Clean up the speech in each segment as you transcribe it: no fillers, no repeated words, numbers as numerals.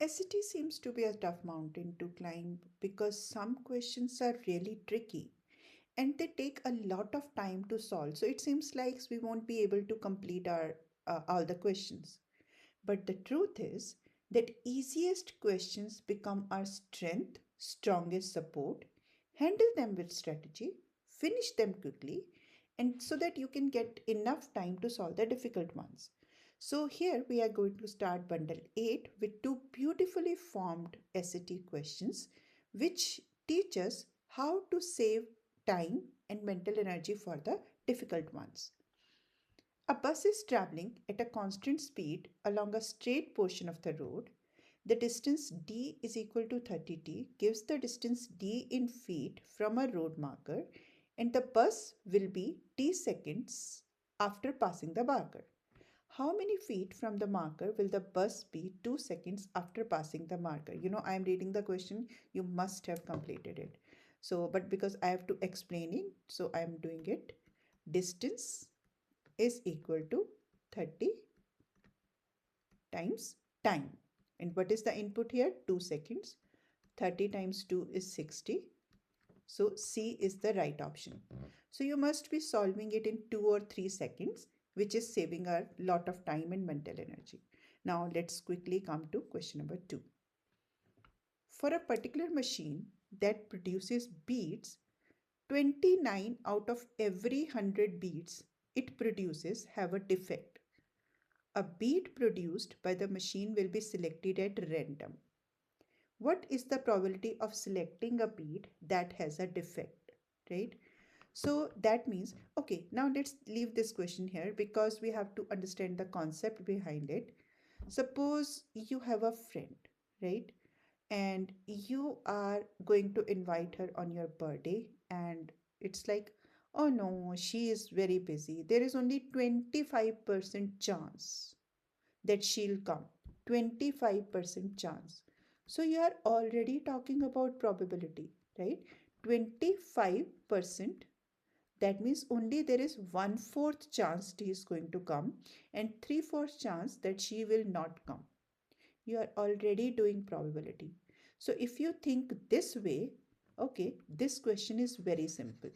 SAT seems to be a tough mountain to climb because some questions are really tricky and they take a lot of time to solve. So it seems like we won't be able to complete our all the questions. But the truth is that easiest questions become our strength, strongest support. Handle them with strategy, finish them quickly, and so that you can get enough time to solve the difficult ones. So here we are going to start bundle 8 with two beautifully formed SAT questions which teach us how to save time and mental energy for the difficult ones. A bus is traveling at a constant speed along a straight portion of the road. The distance d is equal to 30t gives the distance d in feet from a road marker, and the bus will be t seconds after passing the marker. How many feet from the marker will the bus be 2 seconds after passing the marker? I am reading the question, you must have completed it. So, but because I have to explain it, so I am doing it. Distance is equal to 30 times time. And what is the input here? 2 seconds. 30 times 2 is 60. So C is the right option. So you must be solving it in 2 or 3 seconds, which is saving a lot of time and mental energy. Now let's quickly come to question number 2. For a particular machine that produces beats, 29 out of every 100 beats it produces have a defect. A beat produced by the machine will be selected at random. What is the probability of selecting a beat that has a defect, right? So that means, okay, now let's leave this question here because we have to understand the concept behind it. Suppose you have a friend, right? And you are going to invite her on your birthday, and it's like, oh no, she is very busy. There is only 25% chance that she'll come. 25% chance. So you are already talking about probability, right? 25%, that means only there is 1/4 chance she is going to come and 3/4 chance that she will not come. You are already doing probability. So if you think this way, okay, this question is very simple.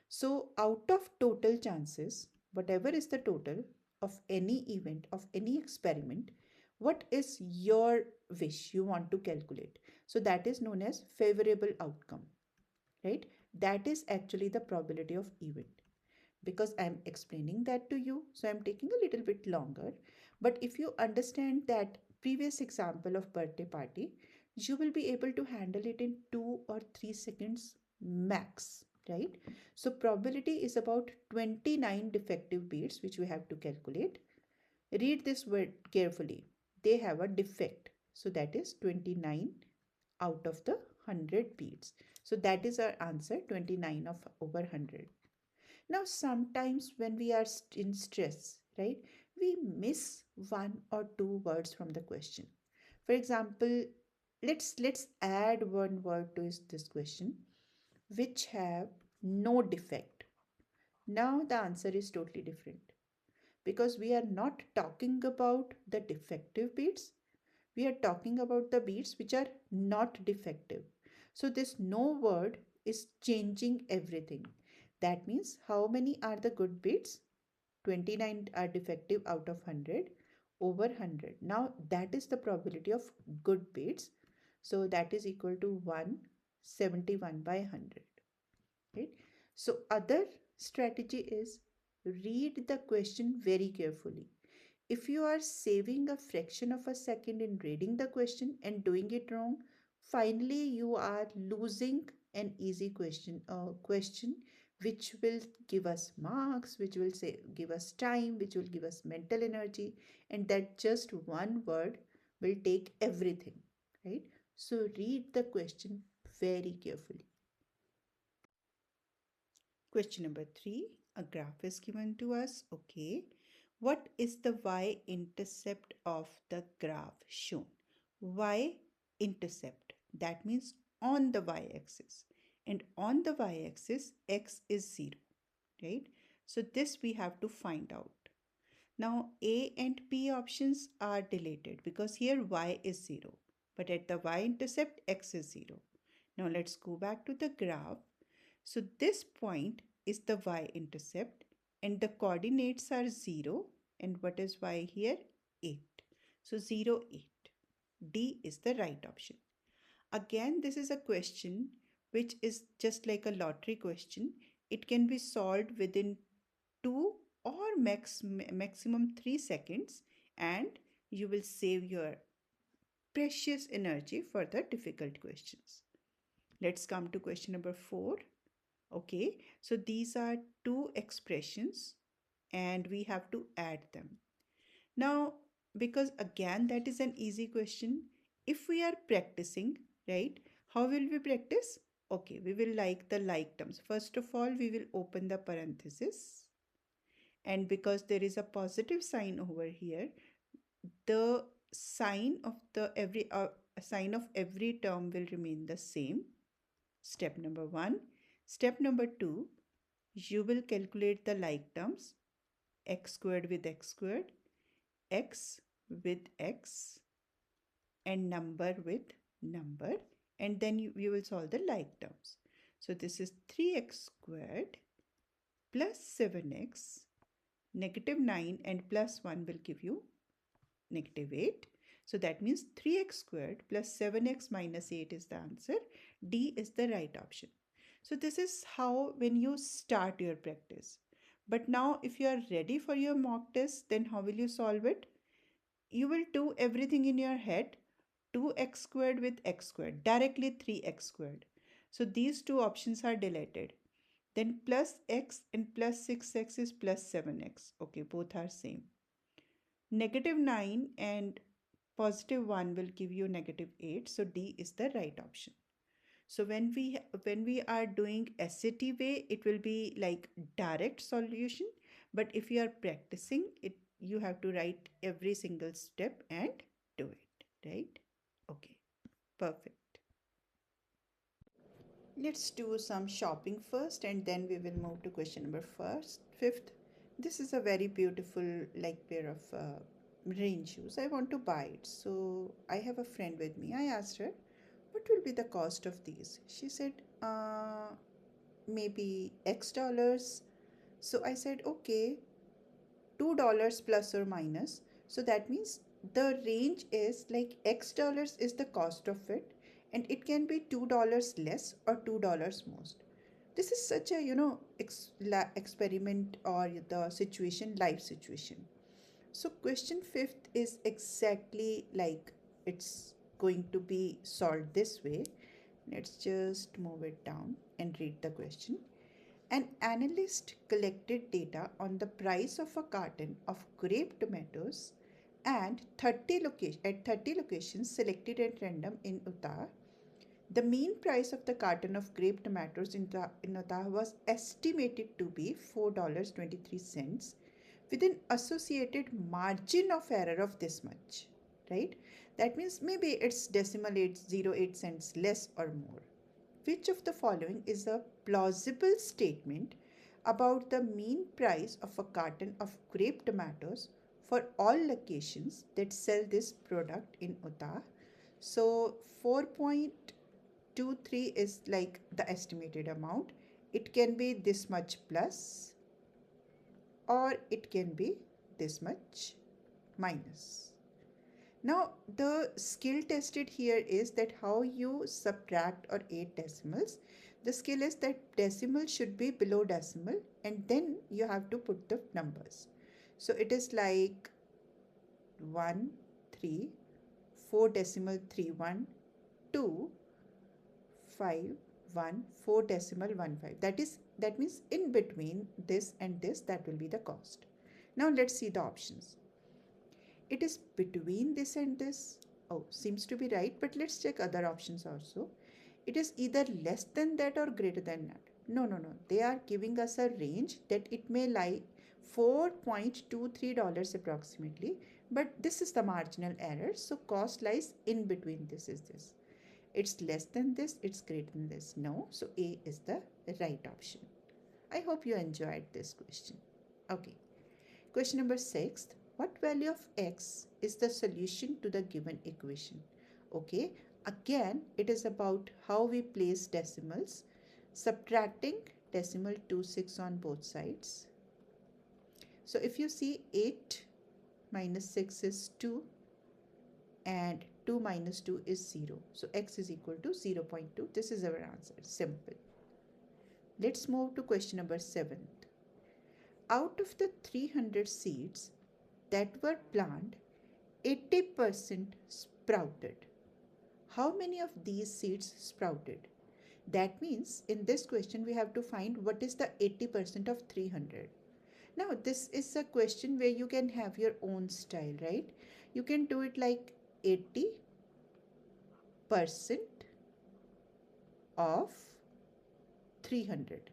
So out of total chances, whatever is the total of any event, of any experiment, what is your wish you want to calculate? So that is known as favorable outcome, right? That is actually the probability of event. Because I'm explaining that to you, so I'm taking a little bit longer. But if you understand that previous example of birthday party, you will be able to handle it in 2 or 3 seconds max, right? So probability is about 29 defective beats which we have to calculate. Read this word carefully. They have a defect. So that is 29 out of the 100 beats. So that is our answer, 29 of over 100. Now, sometimes when we are in stress, right, we miss 1 or 2 words from the question. For example, let's add one word to this question, which have no defect. Now the answer is totally different because we are not talking about the defective beats. We are talking about the beats which are not defective. So this no word is changing everything. That means how many are the good beats? 29 are defective out of 100 over 100. Now that is the probability of good beats. So that is equal to 171 by 100. Right? So other strategy is read the question very carefully. If you are saving a fraction of a second in reading the question and doing it wrong, finally you are losing an easy question, a question which will give us marks, which will say give us time, which will give us mental energy, and that just one word will take everything, right? So read the question very carefully. Question number 3, a graph is given to us. Okay. What is the y-intercept of the graph shown? Y-intercept, that means on the y-axis. And on the y-axis, x is 0, right? So this we have to find out. Now A and B options are deleted because here y is 0. but at the y-intercept x is 0. Now let's go back to the graph. So this point is the y-intercept and the coordinates are 0, and what is y here? 8. So 0, 8. D is the right option. Again, this is a question which is just like a lottery question. It can be solved within 2 or maximum 3 seconds, and you will save your precious energy for the difficult questions. Let's come to question number 4. Okay, so these are two expressions and we have to add them. Now, because again that is an easy question, if we are practicing, right, how will we practice? Okay, we will like the like terms. First of all, we will open the parenthesis, and because there is a positive sign over here, the sign of every term will remain the same. Step number 1. Step number 2, you will calculate the like terms, x squared with x squared, x with x, and number with number, and then you will solve the like terms. So this is 3x squared plus 7x, negative 9 and plus 1 will give you negative 8. So that means 3x squared plus 7x minus 8 is the answer. D is the right option. So this is how when you start your practice. But now if you are ready for your mock test, then how will you solve it? You will do everything in your head. 2x squared with x squared, directly 3x squared. So these two options are deleted. Then plus x and plus 6x is plus 7x. Okay, both are same. Negative 9 and positive 1 will give you negative 8. So D is the right option. So when we are doing SAT way, it will be like direct solution. But if you are practicing it, you have to write every single step and do it, right? Okay, perfect. Let's do some shopping first and then we will move to question number 5. This is a very beautiful like pair of rain shoes. I want to buy it. So I have a friend with me. I asked her, what will be the cost of these? She said, maybe X dollars. So I said, okay, $2 plus or minus. So that means the range is like X dollars is the cost of it, and it can be $2 less or $2 most. This is such a experiment or the situation, life situation. So question 5th is exactly like it's going to be solved this way. Let's just move it down and read the question. An analyst collected data on the price of a carton of grape tomatoes and 30 locations selected at random in Utah. The mean price of the carton of grape tomatoes in Utah was estimated to be $4.23 with an associated margin of error of this much, right? That means maybe it's decimal 808 cents less or more. Which of the following is a plausible statement about the mean price of a carton of grape tomatoes for all locations that sell this product in Utah? So 4.23 is like the estimated amount. It can be this much plus or it can be this much minus. Now the skill tested here is that how you subtract or add decimals. The skill is that decimal should be below decimal and then you have to put the numbers. So it is like 1, 3, 4 decimal 3, 1, 2, 5, 1, 4 decimal 1, 5. That means in between this and this, that will be the cost. Now let's see the options. It is between this and this. Oh, seems to be right, but let's check other options also. It is either less than that or greater than that. No. They are giving us a range that it may lie $4.23 approximately, but this is the marginal error. So cost lies in between this is this. It's less than this, it's greater than this. No, so A is the right option. I hope you enjoyed this question. Okay. Question number 6. What value of x is the solution to the given equation? Okay, again, it is about how we place decimals, subtracting decimal 26 on both sides. So if you see 8 minus 6 is 2 and 2 minus 2 is 0. So x is equal to 0.2. This is our answer. Simple. Let's move to question number 7. Out of the 300 seeds that were planted, 80% sprouted. How many of these seeds sprouted? That means in this question we have to find what is the 80% of 300. Now this is a question where you can have your own style, right? You can do it like 80% of 300.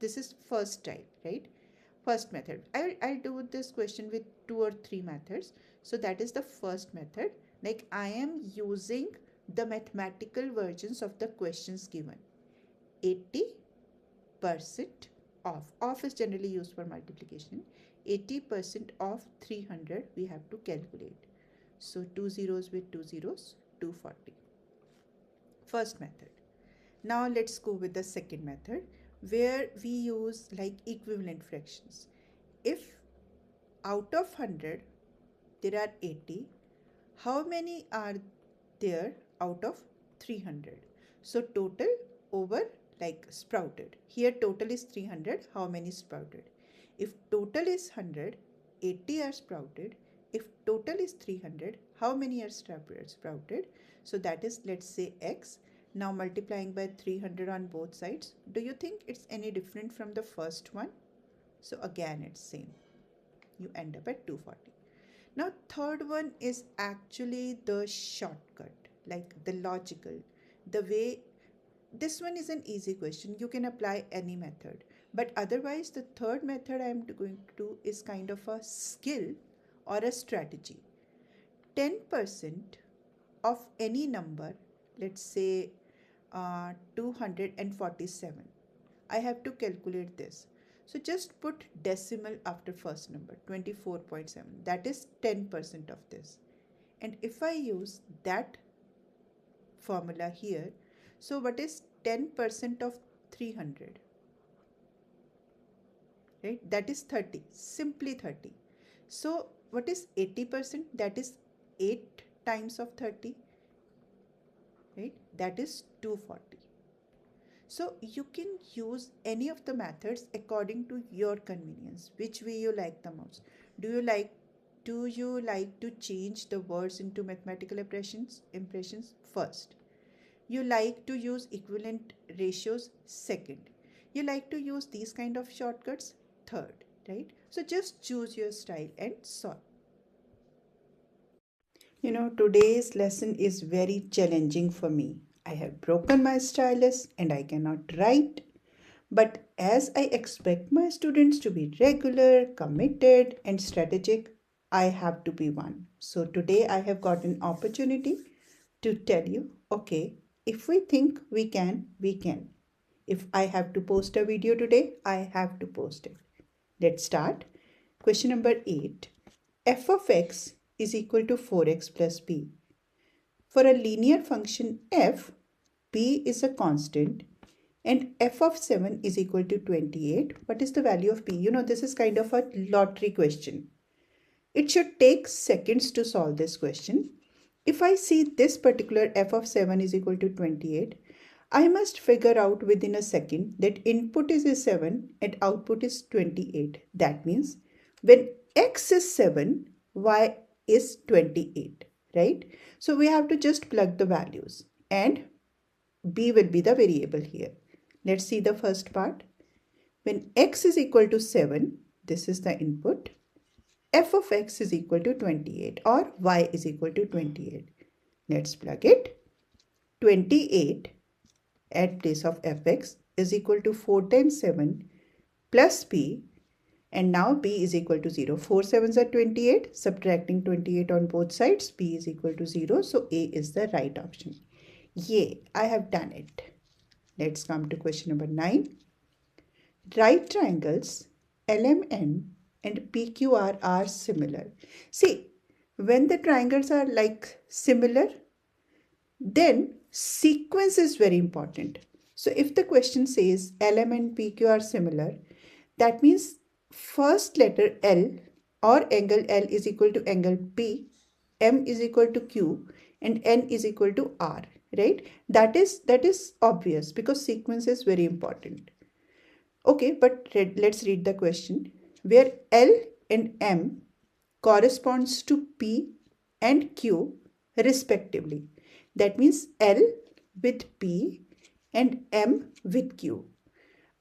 This is first style, right? First method. I'll do this question with 2 or 3 methods. So that is the first method. Like I am using the mathematical versions of the questions given. 80% of. Of is generally used for multiplication. 80% of 300 we have to calculate. So 2 zeros with 2 zeros, 240. First method. Now let's go with the second method where we use like equivalent fractions. If out of 100 there are 80, how many are there out of 300? So total over like sprouted. Here total is 300, how many sprouted? If total is 100, 80 are sprouted. If total is 300, how many are sprouted? So that is, let's say, x. Now multiplying by 300 on both sides. Do you think it's any different from the first one? So again it's same. You end up at 240. Now third one is actually the shortcut, like the logical, the way. This one is an easy question. You can apply any method. But otherwise the third method I am going to do is kind of a skill or a strategy. 10% of any number, let's say 247. I have to calculate this. So just put decimal after first number, 24.7. That is 10% of this. And if I use that formula here, so what is 10% of 300? Right? That is 30. Simply 30. So what is 80%? That is 8 times of 30. Right? That is 240. So you can use any of the methods according to your convenience. Which way you like the most? Do you like to change the words into mathematical impressions? First. You like to use equivalent ratios? Second. You like to use these kind of shortcuts? Third. Right? So just choose your style and solve. Today's lesson is very challenging for me. I have broken my stylus and I cannot write. But as I expect my students to be regular, committed, and strategic, I have to be one. So today I have got an opportunity to tell you, okay, if we think we can, we can. If I have to post a video today, I have to post it. Let's start. Question number 8. F of x is equal to 4x plus b. For a linear function f, b is a constant and f of 7 is equal to 28. What is the value of b? This is kind of a lottery question. It should take seconds to solve this question. If I see this particular f of 7 is equal to 28, I must figure out within a second that input is 7 and output is 28. That means when x is 7, y is 28, right? So we have to just plug the values and b will be the variable here. Let's see the first part. When x is equal to 7, this is the input. F of x is equal to 28 or y is equal to 28. Let's plug it. 28 at place of fx is equal to 4 times 7 plus b, and now b is equal to 0. 4 7s are 28. Subtracting 28 on both sides, b is equal to 0. So a is the right option. Yay, I have done it. Let's come to question number 9. Right triangles LMN and PQR are similar. See, when the triangles are like similar, Then sequence is very important. So if the question says LM and PQ are similar, that means first letter L or angle L is equal to angle P, M is equal to Q, and N is equal to R, right? That is obvious because sequence is very important. Okay, but let's read the question. Where L and M corresponds to P and Q respectively. That means L with P and M with Q.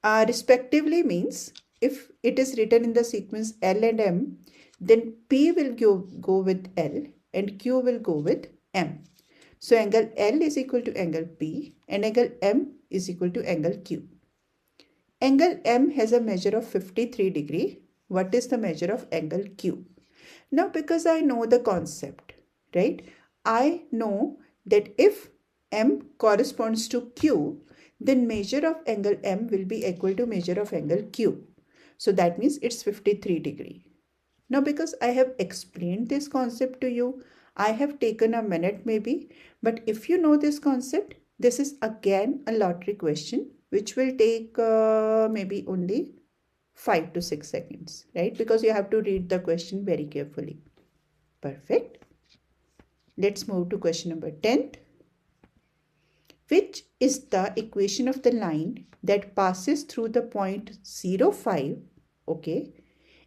Respectively means if it is written in the sequence L and M, then P will go with L and Q will go with M. So angle L is equal to angle P and angle M is equal to angle Q. Angle M has a measure of 53 degree. What is the measure of angle Q? Now, because I know the concept, right? I know that if M corresponds to Q, then measure of angle M will be equal to measure of angle Q. So that means it's 53 degree. Now, because I have explained this concept to you, I have taken a minute maybe, but if you know this concept, this is again a lottery question, which will take maybe only 5 to 6 seconds, right? Because you have to read the question very carefully. Perfect. Let's move to question number 10. Which is the equation of the line that passes through the point 0, 5, okay,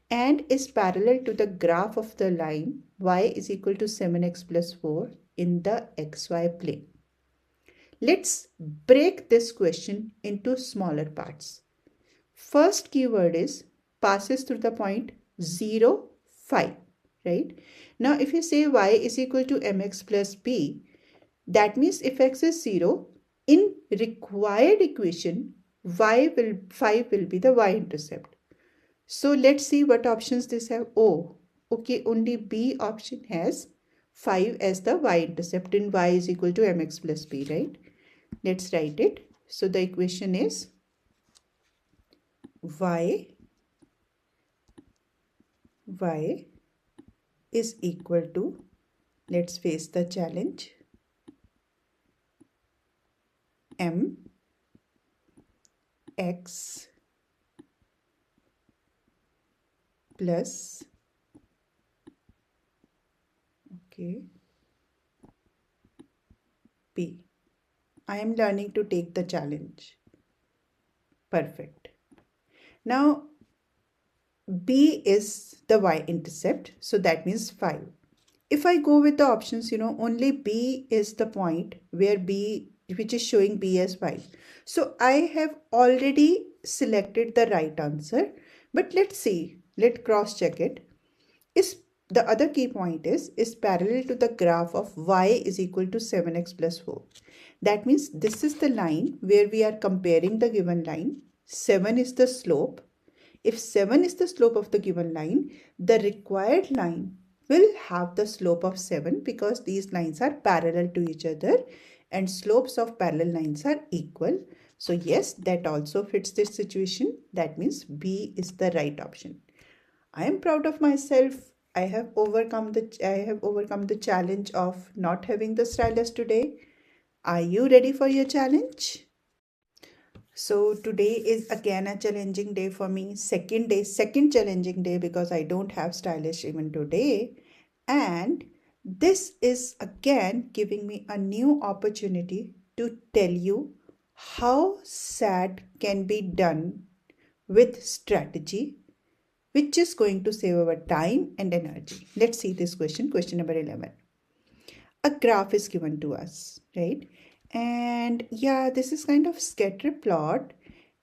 and is parallel to the graph of the line y is equal to 7x plus 4 in the xy plane? Let's break this question into smaller parts. First keyword is passes through the point 0, 5, right? Now, if you say y is equal to mx plus b, that means if x is 0, in required equation, 5 will be the y-intercept. So let's see what options this have. Oh, okay, only B option has 5 as the y-intercept and y is equal to mx plus b, right? Let's write it. So the equation is y is equal to, let's face the challenge, m x plus, okay, p. I am learning to take the challenge. Perfect. Now, B is the y-intercept, so that means 5. If I go with the options, only B is the point where B, which is showing B as 5. So I have already selected the right answer, but let's see, let's cross check it. The other key point is parallel to the graph of y is equal to 7x plus 4. That means this is the line where we are comparing the given line. 7 is the slope. If 7 is the slope of the given line, the required line will have the slope of 7 because these lines are parallel to each other and slopes of parallel lines are equal. So yes, that also fits this situation. That means B is the right option. I am proud of myself. I have overcome the challenge of not having the stylus today. Are you ready for your challenge? So today is again a challenging day for me. Second challenging day because I don't have stylish even today. And this is again giving me a new opportunity to tell you how SAT can be done with strategy, which is going to save our time and energy. Let's see this question number 11. A graph is given to us, right? And yeah, this is kind of scatter plot.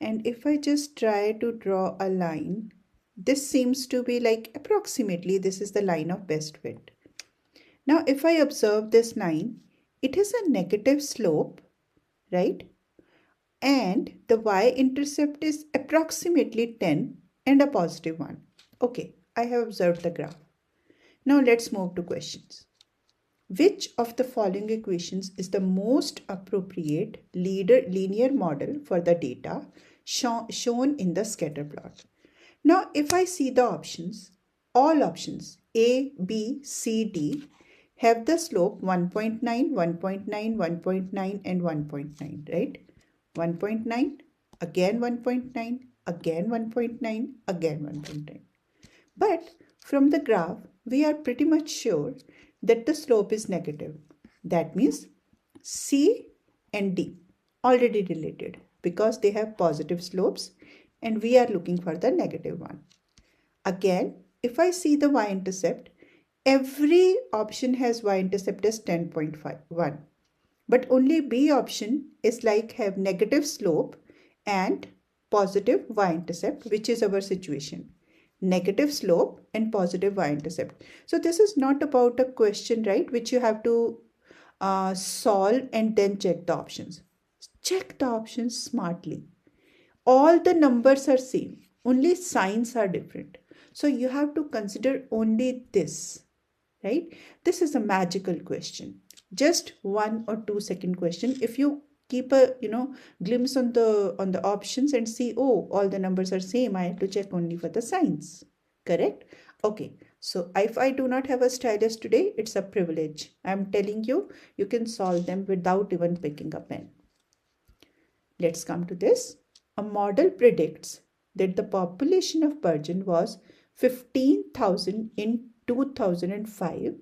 And if I just try to draw a line, this seems to be like approximately this is the line of best fit. Now, if I observe this line, it has a negative slope, right? And the y-intercept is approximately 10 and a positive 1. Okay, I have observed the graph. Now let's move to questions. Which of the following equations is the most appropriate linear model for the data shown in the scatter plot? Now, if I see the options, all options A, B, C, D have the slope 1.9, 1.9, 1.9 and 1.9, right? 1.9, again 1.9, again 1.9, again 1.9. But from the graph, we are pretty much sure that the slope is negative. That means C and D already related because they have positive slopes and we are looking for the negative one. Again, if I see the y-intercept, every option has y-intercept as 10.1, but only B option is like have negative slope and positive y-intercept, which is our situation. Negative slope and positive y-intercept. So this is not about a question, right, which you have to solve and then check the options. Check the options smartly. All the numbers are same, only signs are different. So you have to consider only this, right? This is a magical question. Just 1 or 2 second question. If you keep a glimpse on the options and see, oh, all the numbers are same, I have to check only for the signs. Correct? Okay. So if I do not have a stylus today, it's a privilege. I'm telling you, you can solve them without even picking a pen. Let's come to this. A model predicts that the population of Persian was 15,000 in 2005.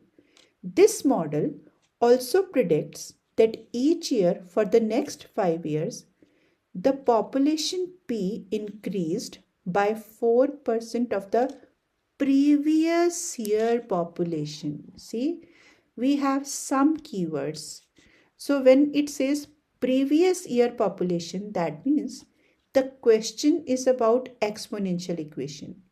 This model also predicts that each year for the next 5 years, the population P increased by 4% of the previous year population. See, we have some keywords. So when it says previous year population, that means the question is about exponential equation.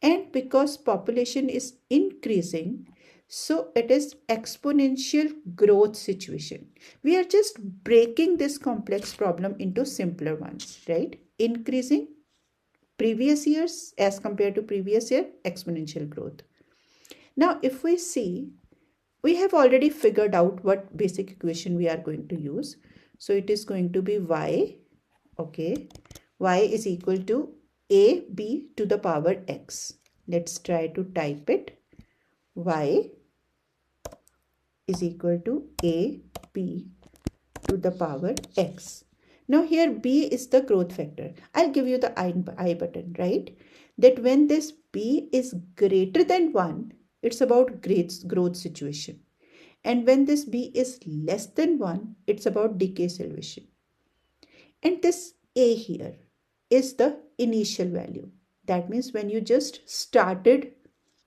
And because population is increasing, so it is exponential growth situation. We are just breaking this complex problem into simpler ones, right? Increasing previous years as compared to previous year, exponential growth. Now, if we see, we have already figured out what basic equation we are going to use. So it is going to be y, okay, y is equal to ab to the power x. Let's try to type it. Y is equal to ab to the power x. Now here b is the growth factor. I'll give you the I button, right? That when this b is greater than 1, it's about growth situation. And when this b is less than 1, it's about decay salvation. And this a here is the initial value. That means when you just started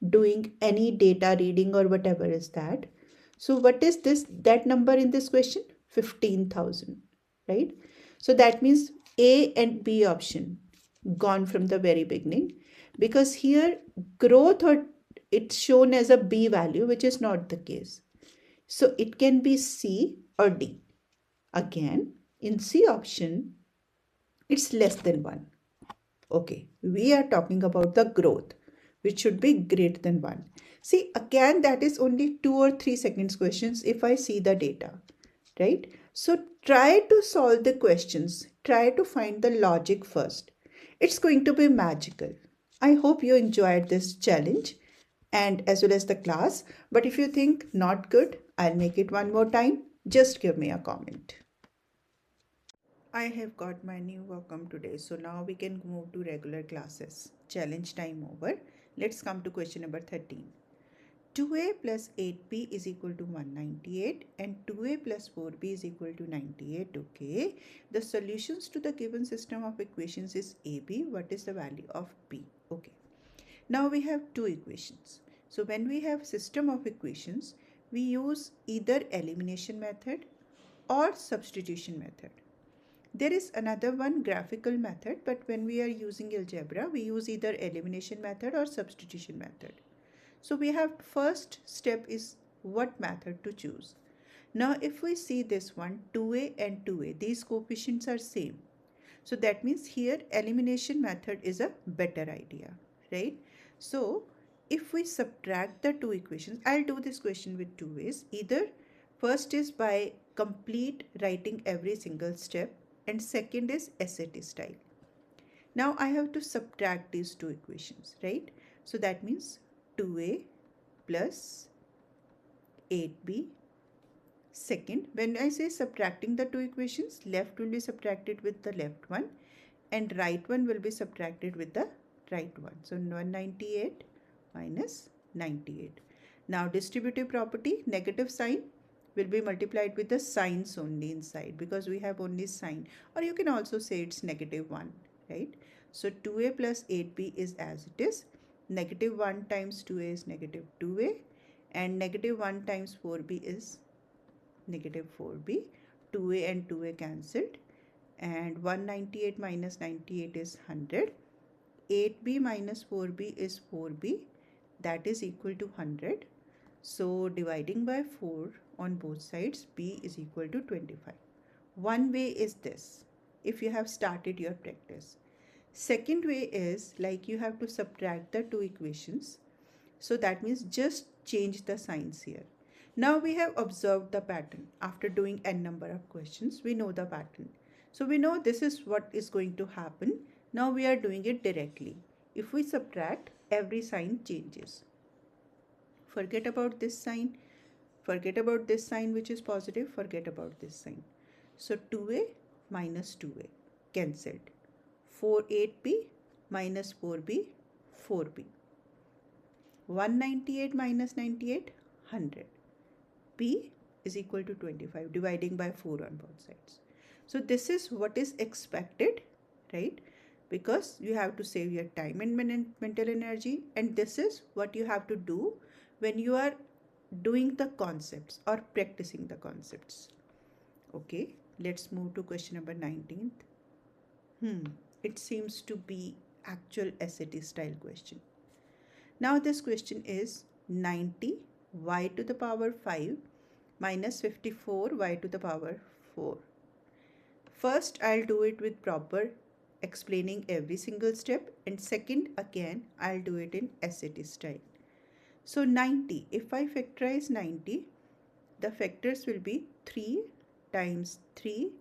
doing any data reading or whatever is that. So what is that number in this question? 15,000, right? So that means A and B option gone from the very beginning, because here growth, or it's shown as a B value, which is not the case. So it can be C or D. Again, in C option, it's less than 1. Okay, we are talking about the growth, which should be greater than 1. See, again, that is only 2 or 3 seconds questions if I see the data, right? So try to solve the questions. Try to find the logic first. It's going to be magical. I hope you enjoyed this challenge and as well as the class. But if you think not good, I'll make it one more time. Just give me a comment. I have got my new workcom today, so now we can move to regular classes. Challenge time over. Let's come to question number 13. 2a plus 8b is equal to 198 and 2a plus 4b is equal to 98. Okay. The solutions to the given system of equations is ab. What is the value of b? Okay. Now we have two equations. So when we have system of equations, we use either elimination method or substitution method. There is another one, graphical method, but when we are using algebra, we use either elimination method or substitution method. So we have first step is what method to choose. Now if we see this one, 2a and 2a, these coefficients are same. So that means here elimination method is a better idea, right? So if we subtract the two equations, I'll do this question with two ways. Either first is by complete writing every single step, and second is SAT style. Now I have to subtract these two equations, right? So that means 2a plus 8b. Second, when I say subtracting the two equations, left will be subtracted with the left one and right one will be subtracted with the right one. So 198 minus 98. Now distributive property, negative sign will be multiplied with the signs only inside because we have only sign, or you can also say it's -1, right? So 2a plus 8b is as it is. -1 times 2a is -2a and -1 times 4b is -4b. 2a and 2a cancelled and 198 minus 98 is 100. 8b minus 4b is 4b, that is equal to 100. So dividing by 4 on both sides, b is equal to 25. One way is this, if you have started your practice. Second way is like you have to subtract the two equations. So that means just change the signs here. Now we have observed the pattern. After doing n number of questions, we know the pattern. So we know this is what is going to happen. Now we are doing it directly. If we subtract, every sign changes. Forget about this sign. Forget about this sign which is positive. Forget about this sign. So 2a minus 2a cancelled. 8b minus 4b, 4b. 198 minus 98, 100. B is equal to 25, dividing by 4 on both sides. So this is what is expected, right? Because you have to save your time and mental energy, and this is what you have to do when you are doing the concepts or practicing the concepts. Okay, let's move to question number 19th. It seems to be actual SAT style question. Now this question is 90 y to the power 5 minus 54 y to the power 4. First, I'll do it with proper explaining every single step, and second, again, I'll do it in SAT style. So 90, if I factorize 90, the factors will be 3 times 3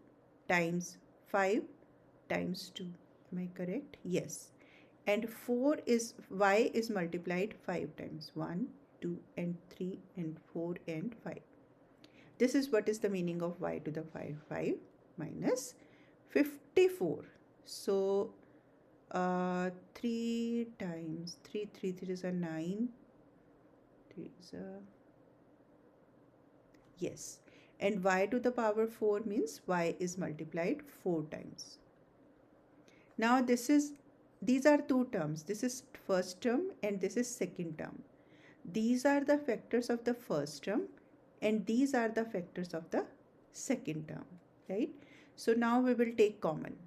times 5 times 2. Am I correct? Yes. And 4 is, y is multiplied 5 times. 1, 2 and 3 and 4 and 5. This is what is the meaning of y to the 5 minus 54. So 3 times 3 is a 9. 3 is a, yes. And y to the power 4 means y is multiplied 4 times. Now these are two terms. This is first term and this is second term. These are the factors of the first term and these are the factors of the second term, right? So now we will take common.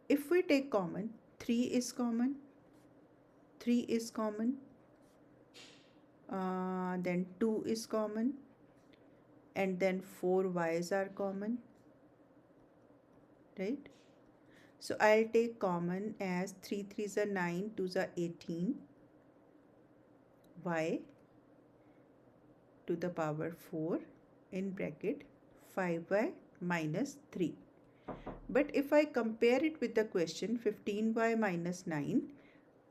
If we take common, 3 is common, 3 is common, then 2 is common, and then 4 y's are common, right? So I'll take common as 3 3s are 9, 2s are 18, y to the power 4 in bracket 5y minus 3. But if I compare it with the question 15y minus 9,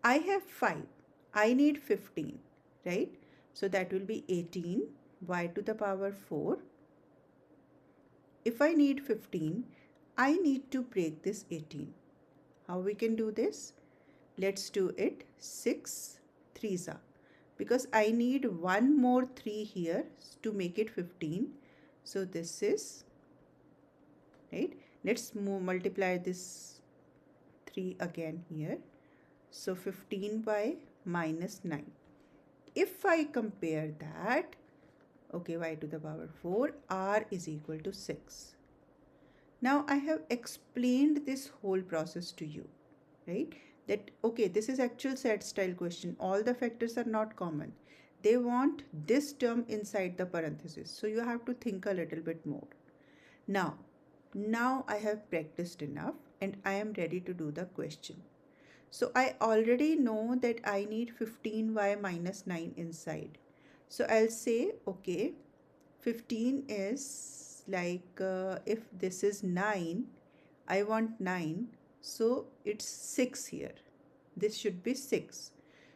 I have 5. I need 15, right? So that will be 18 y to the power 4. If I need 15, I need to break this 18. How we can do this? Let's do it 6 3s are. Because I need one more 3 here to make it 15. So this is, right? Let's multiply this 3 again here. So 15y minus 9. If I compare that, okay, y to the power 4, r is equal to 6. Now I have explained this whole process to you, right? That, okay, this is actual set style question. All the factors are not common. They want this term inside the parenthesis. So you have to think a little bit more. Now I have practiced enough and I am ready to do the question. So I already know that I need 15y minus 9 inside. So I'll say, okay, 15 is like, if this is 9, I want 9. So it's 6 here. This should be 6.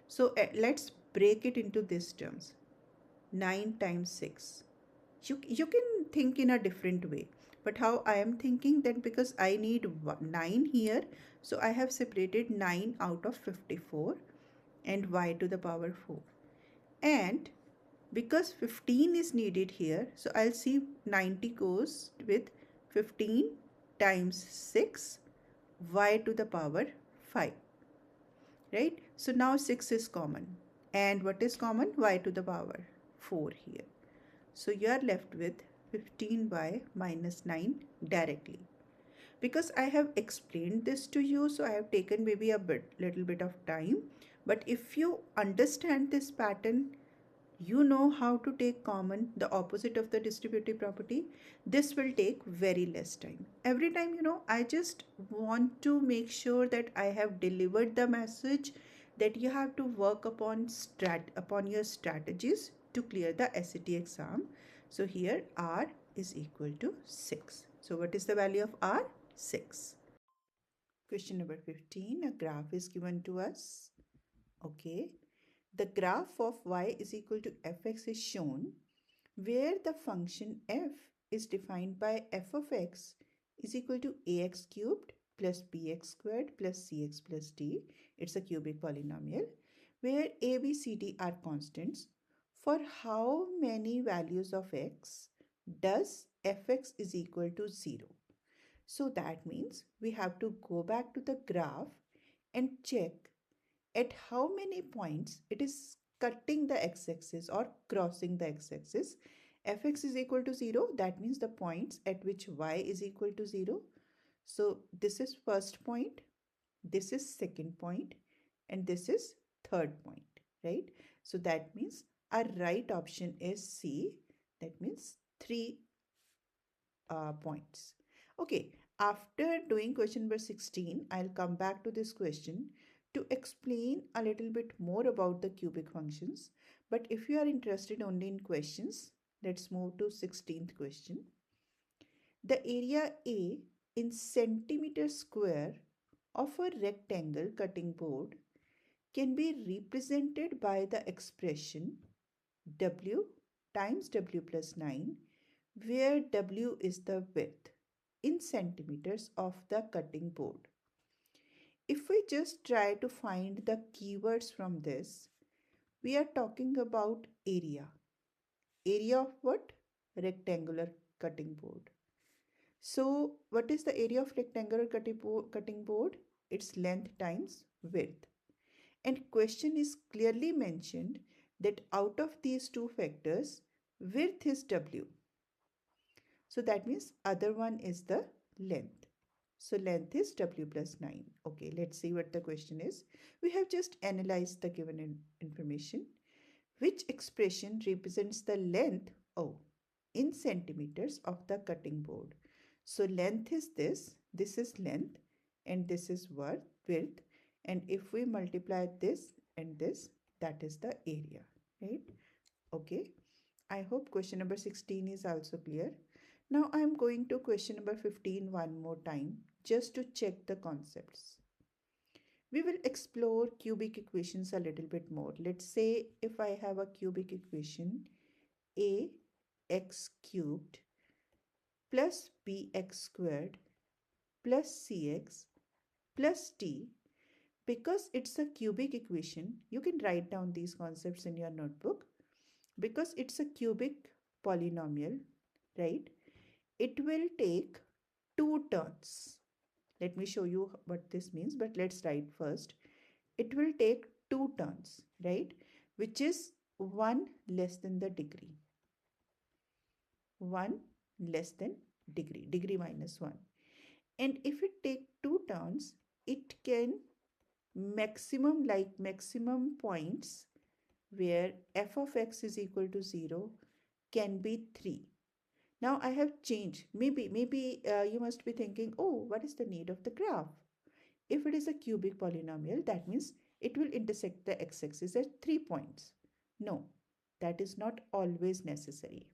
So let's break it into these terms. 9 times 6. You can think in a different way. But how I am thinking that because I need 9 here, so I have separated 9 out of 54 and y to the power 4. And because 15 is needed here, so I'll see 90 goes with 15 times 6 y to the power 5, right? So now 6 is common, and what is common? Y to the power 4 here. So you are left with 15y minus 9 directly. Because I have explained this to you, so I have taken maybe a little bit of time, but if you understand this pattern, you know how to take common, the opposite of the distributive property, this will take very less time. Every time, I just want to make sure that I have delivered the message that you have to work upon your strategies to clear the SAT exam. So here R is equal to 6. So what is the value of R? 6. Question number 15, a graph is given to us. Okay. The graph of y is equal to fx is shown, where the function f is defined by f of x is equal to ax cubed plus bx squared plus cx plus d. It's a cubic polynomial where a, b, c, d are constants. For how many values of x does fx is equal to 0? So that means we have to go back to the graph and check at how many points it is cutting the x-axis or crossing the x-axis. Fx is equal to 0, that means the points at which y is equal to 0. So this is first point, this is second point, and this is third point, right? So that means our right option is C. That means 3 points. Okay, after doing question number 16, I'll come back to this question to explain a little bit more about the cubic functions. But if you are interested only in questions, let's move to 16th question. The area A in centimeter square of a rectangle cutting board can be represented by the expression W times W plus 9, where W is the width in centimeters of the cutting board. If we just try to find the keywords from this, we are talking about area. Area of what? Rectangular cutting board. So what is the area of rectangular cutting board? It's length times width. And question is clearly mentioned that out of these two factors, width is W. So that means other one is the length. So length is W plus 9. Okay, let's see what the question is. We have just analyzed the given information. Which expression represents the length, in centimeters of the cutting board? So length is this is length, and this is width. And if we multiply this and this, that is the area, right? Okay, I hope question number 16 is also clear. Now I am going to question number 15 one more time just to check the concepts. We will explore cubic equations a little bit more. Let's say if I have a cubic equation ax cubed plus bx squared plus cx plus d. Because it's a cubic equation, you can write down these concepts in your notebook. Because it's a cubic polynomial, right? It will take 2 turns. Let me show you what this means, but let's write first. It will take 2 turns, right? Which is 1 less than the degree. 1 less than degree minus 1. And if it take 2 turns, it can maximum points where f of x is equal to 0 can be 3. Now I have changed. Maybe you must be thinking, oh, what is the need of the graph? If it is a cubic polynomial, that means it will intersect the x-axis at 3 points. No, that is not always necessary.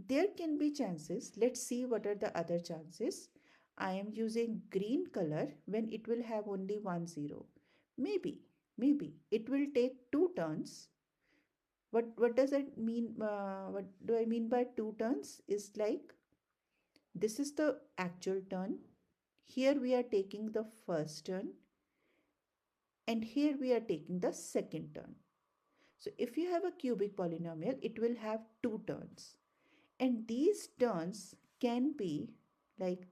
There can be chances. Let's see what are the other chances. I am using green color when it will have only 1 0. Maybe it will take 2 turns What does it mean? What do I mean by two turns? Is like this is the actual turn. Here we are taking the first turn, and here we are taking the second turn. So if you have a cubic polynomial, it will have two turns. And these turns can be like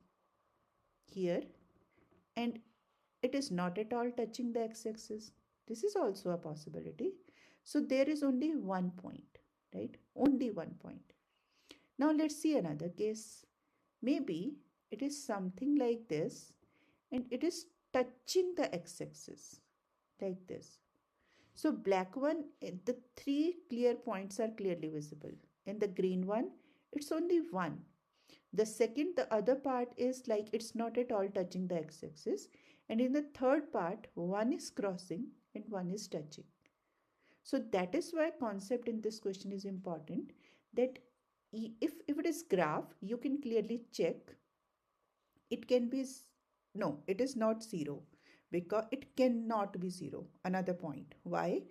here, and it is not at all touching the x-axis. This is also a possibility. So there is only one point, right? Only one point. Now let's see another case. Maybe it is something like this, and it is touching the x-axis like this. So black one, the three clear points are clearly visible. In the green one, it's only one. The second, the other part is like it's not at all touching the x-axis. And in the third part, one is crossing and one is touching. So that is why concept in this question is important, that if it is graph, you can clearly check. It can be, no, it is not 0, because it cannot be 0. Another point. Why?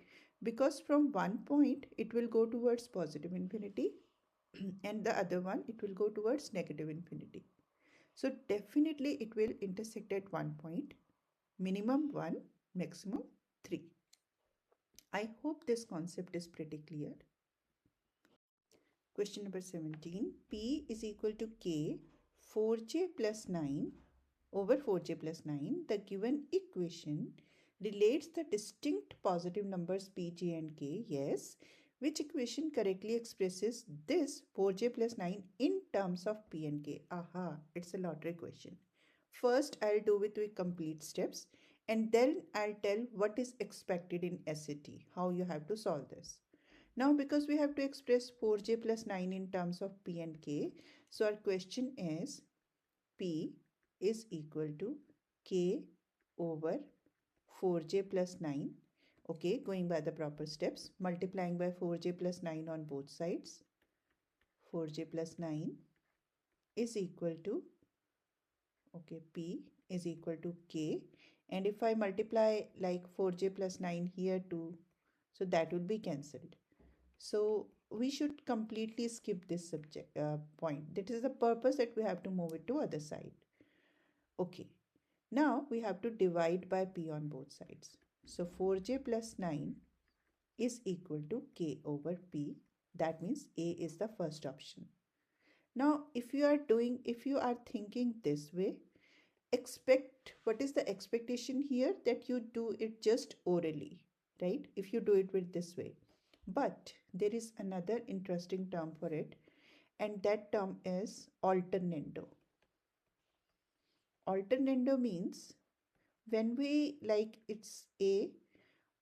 Because from one point, it will go towards positive infinity and the other one, it will go towards negative infinity. So definitely it will intersect at one point, minimum 1, maximum 3. I hope this concept is pretty clear. Question number 17. P is equal to K 4j plus 9 over 4j plus 9. The given equation relates the distinct positive numbers p, j and k. Yes. Which equation correctly expresses this 4j plus 9 in terms of p and k? Aha, it's a lottery question. First, I'll do it with complete steps, and then I'll tell what is expected in SAT, how you have to solve this. Now, because we have to express 4j plus 9 in terms of p and k, so our question is p is equal to k over 4j plus 9. Okay, going by the proper steps, multiplying by 4j plus 9 on both sides. 4j plus 9 is equal to, okay, p is equal to k. And if I multiply like 4j plus 9 here too, so that would be cancelled. So we should completely skip this subject point. That is the purpose that we have to move it to other side. Okay. Now we have to divide by p on both sides. So 4j plus 9 is equal to k over p. That means A is the first option. Now if you are thinking this way, what is the expectation here? That you do it just orally, right? If you do it with this way. But there is another interesting term for it, and that term is alternando. Alternando means when we like it's A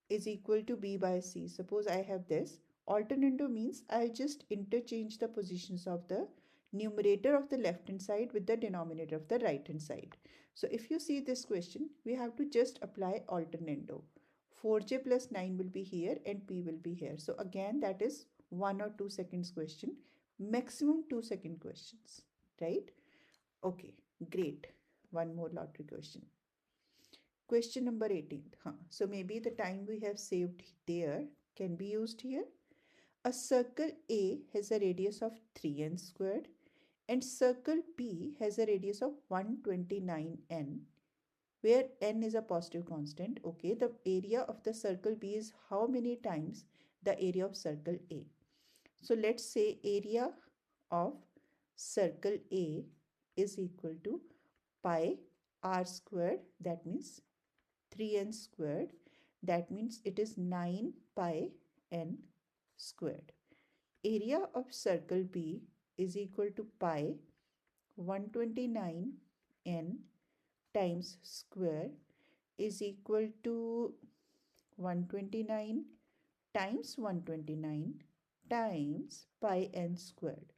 is equal to B by C. Suppose I have this. Alternando means I'll just interchange the positions of the numerator of the left hand side with the denominator of the right hand side. So if you see this question, we have to just apply alternando. 4j plus 9 will be here and P will be here. So again, that is 1 or 2 seconds question, maximum 2 second questions, right? Okay, great. One more lottery question. Question number 18. So maybe the time we have saved there can be used here. A circle A has a radius of 3n squared and circle B has a radius of 129n, where n is a positive constant. Okay, the area of the circle B is how many times the area of circle A? So let's say area of circle A is equal to pi r squared, that means 3n squared, that means it is 9 pi n squared. Area of circle B is equal to pi 129 n times square is equal to 129 times 129 times pi n squared.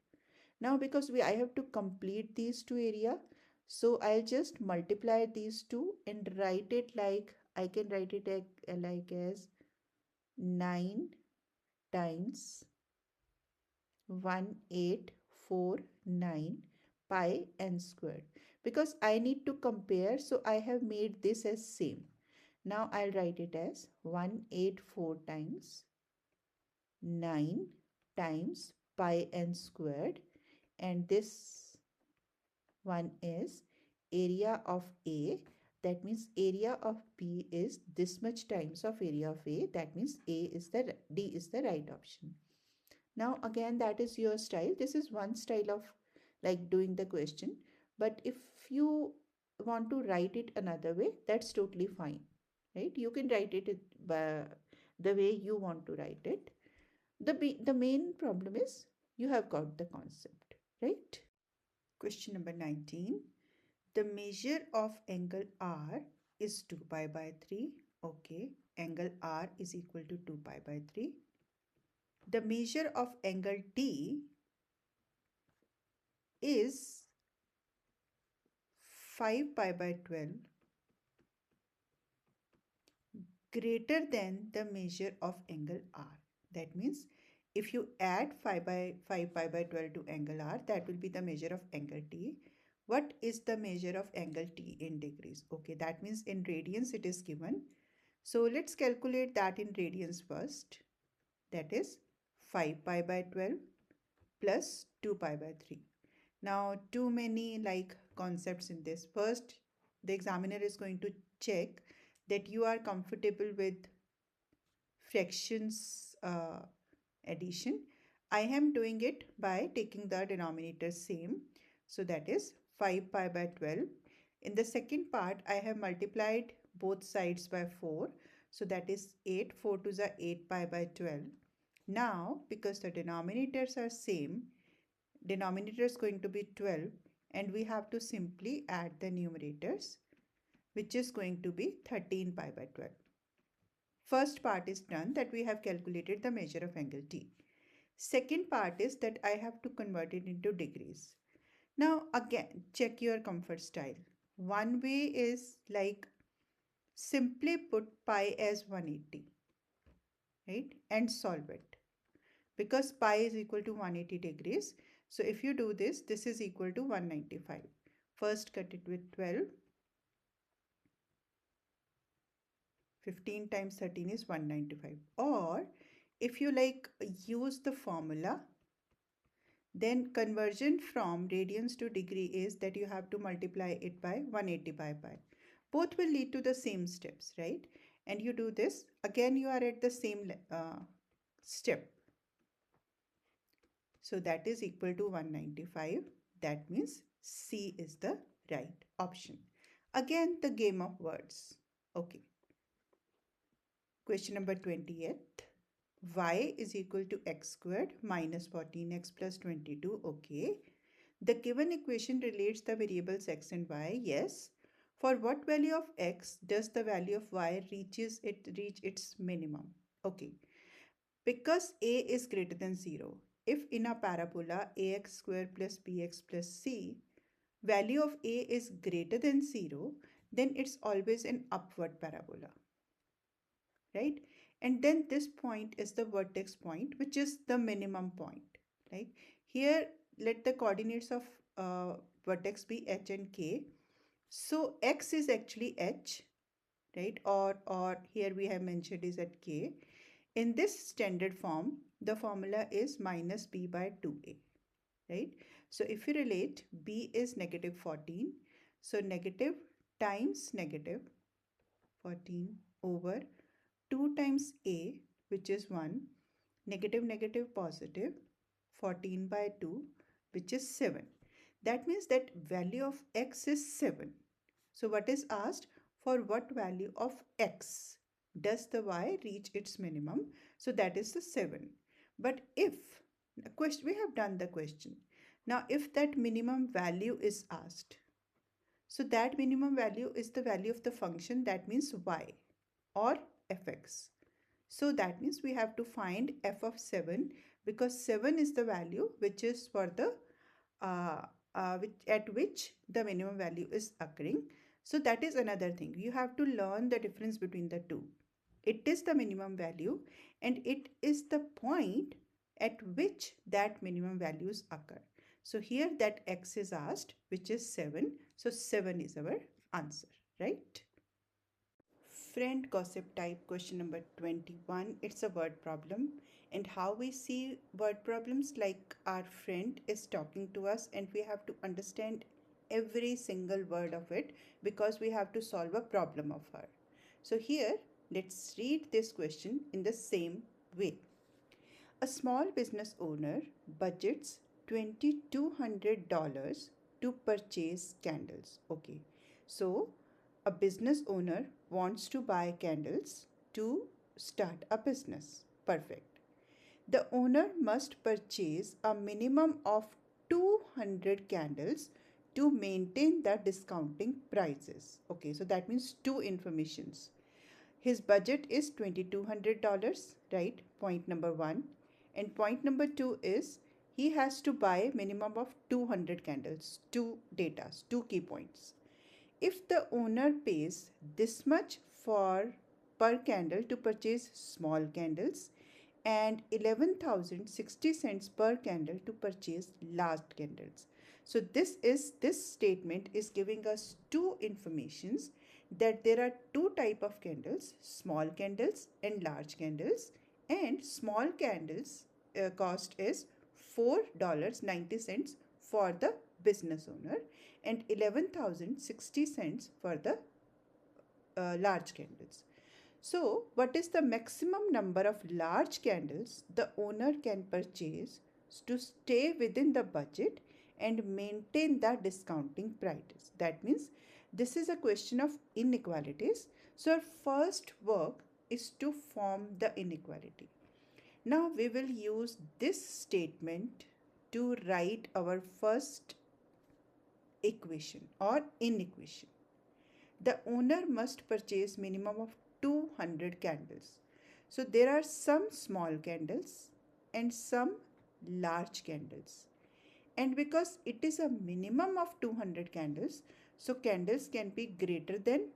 Now because I have to complete these two area, so I'll just multiply these two and write it like, I can write it like as 9 times 1849 pi n squared. Because I need to compare, so I have made this as same. Now I'll write it as 184 times 9 times pi n squared, and this one is area of A. That means area of B is this much times of area of A. That means D is the right option. Now again, that is your style. This is one style of like doing the question. But if you want to write it another way, that's totally fine, right? You can write it by the way you want to write it. The main problem is you have got the concept, right? Question number 19. The measure of angle R is 2 pi by 3. Okay, angle R is equal to 2 pi by 3. The measure of angle D is 5 pi by 12 greater than the measure of angle R. That means if you add 5 pi by 12 to angle R, that will be the measure of angle T. What is the measure of angle T in degrees? Okay, that means in radians it is given. So let's calculate that in radians first. That is 5 pi by 12 plus 2 pi by 3. Now, too many like concepts in this. First, the examiner is going to check that you are comfortable with fractions addition. I am doing it by taking the denominator same. So that is 5 pi by 12. In the second part, I have multiplied both sides by 4. So that is 8. 4 to the 8 pi by 12. Now, because the denominators are same, denominator is going to be 12, and we have to simply add the numerators, which is going to be 13 pi by 12. First part is done, that we have calculated the measure of angle T. Second part is that I have to convert it into degrees. Now again, check your comfort style. One way is like simply put pi as 180, right, and solve it, because pi is equal to 180 degrees. So if you do this, this is equal to 195. First cut it with 12. 15 times 13 is 195. Or if you like use the formula, then conversion from radians to degree is that you have to multiply it by 180 by pi. Both will lead to the same steps, right? And you do this, again you are at the same step. So that is equal to 195. That means C is the right option. Again, the game of words. Okay. Question number 28. Y is equal to x squared minus 14x plus 22. Okay. The given equation relates the variables x and y. Yes. For what value of x does the value of y reach its minimum? Okay. Because a is greater than 0. If in a parabola ax squared plus bx plus c, value of a is greater than 0, then it's always an upward parabola, right? And then this point is the vertex point, which is the minimum point, right? Here, let the coordinates of vertex be h and k. So x is actually h, right? Or here we have mentioned is at k. In this standard form, the formula is minus b by 2a, right? So if you relate, b is negative 14. So negative times negative 14 over 2 times a, which is 1, negative negative positive 14 by 2, which is 7. That means that value of x is 7. So what is asked? For what value of x does the y reach its minimum? So that is the 7. But if we have done the question. Now if that minimum value is asked, so that minimum value is the value of the function, that means y or fx. So that means we have to find f of 7, because 7 is the value which is for the at which the minimum value is occurring. So that is another thing. You have to learn the difference between the two. It is the minimum value and it is the point at which that minimum values occur. So here that x is asked, which is 7. So 7 is our answer, right? Friend gossip type question number 21. It's a word problem And how we see word problems, like our friend is talking to us and we have to understand every single word of it because we have to solve a problem of her. So here, let's read this question in the same way. A small business owner budgets $2,200 to purchase candles. Okay, so a business owner wants to buy candles to start a business. Perfect. The owner must purchase a minimum of 200 candles to maintain the discounting prices. Okay, so that means two informations. His budget is $2,200, right? Point number one. And point number two is he has to buy minimum of 200 candles. Two datas, two key points. If the owner pays this much for per candle to purchase small candles and 11,060 cents per candle to purchase large candles. So this statement is giving us two informations, that there are two type of candles, small candles and large candles, and small candles cost is $4.90 for the business owner and 11,060 cents for the large candles. So, what is the maximum number of large candles the owner can purchase to stay within the budget and maintain the discounting price? That means this is a question of inequalities. So, our first work is to form the inequality. Now, we will use this statement to write our first equation or inequation. The owner must purchase minimum of 200 candles. So there are some small candles and some large candles. And because it is a minimum of 200 candles, so candles can be greater than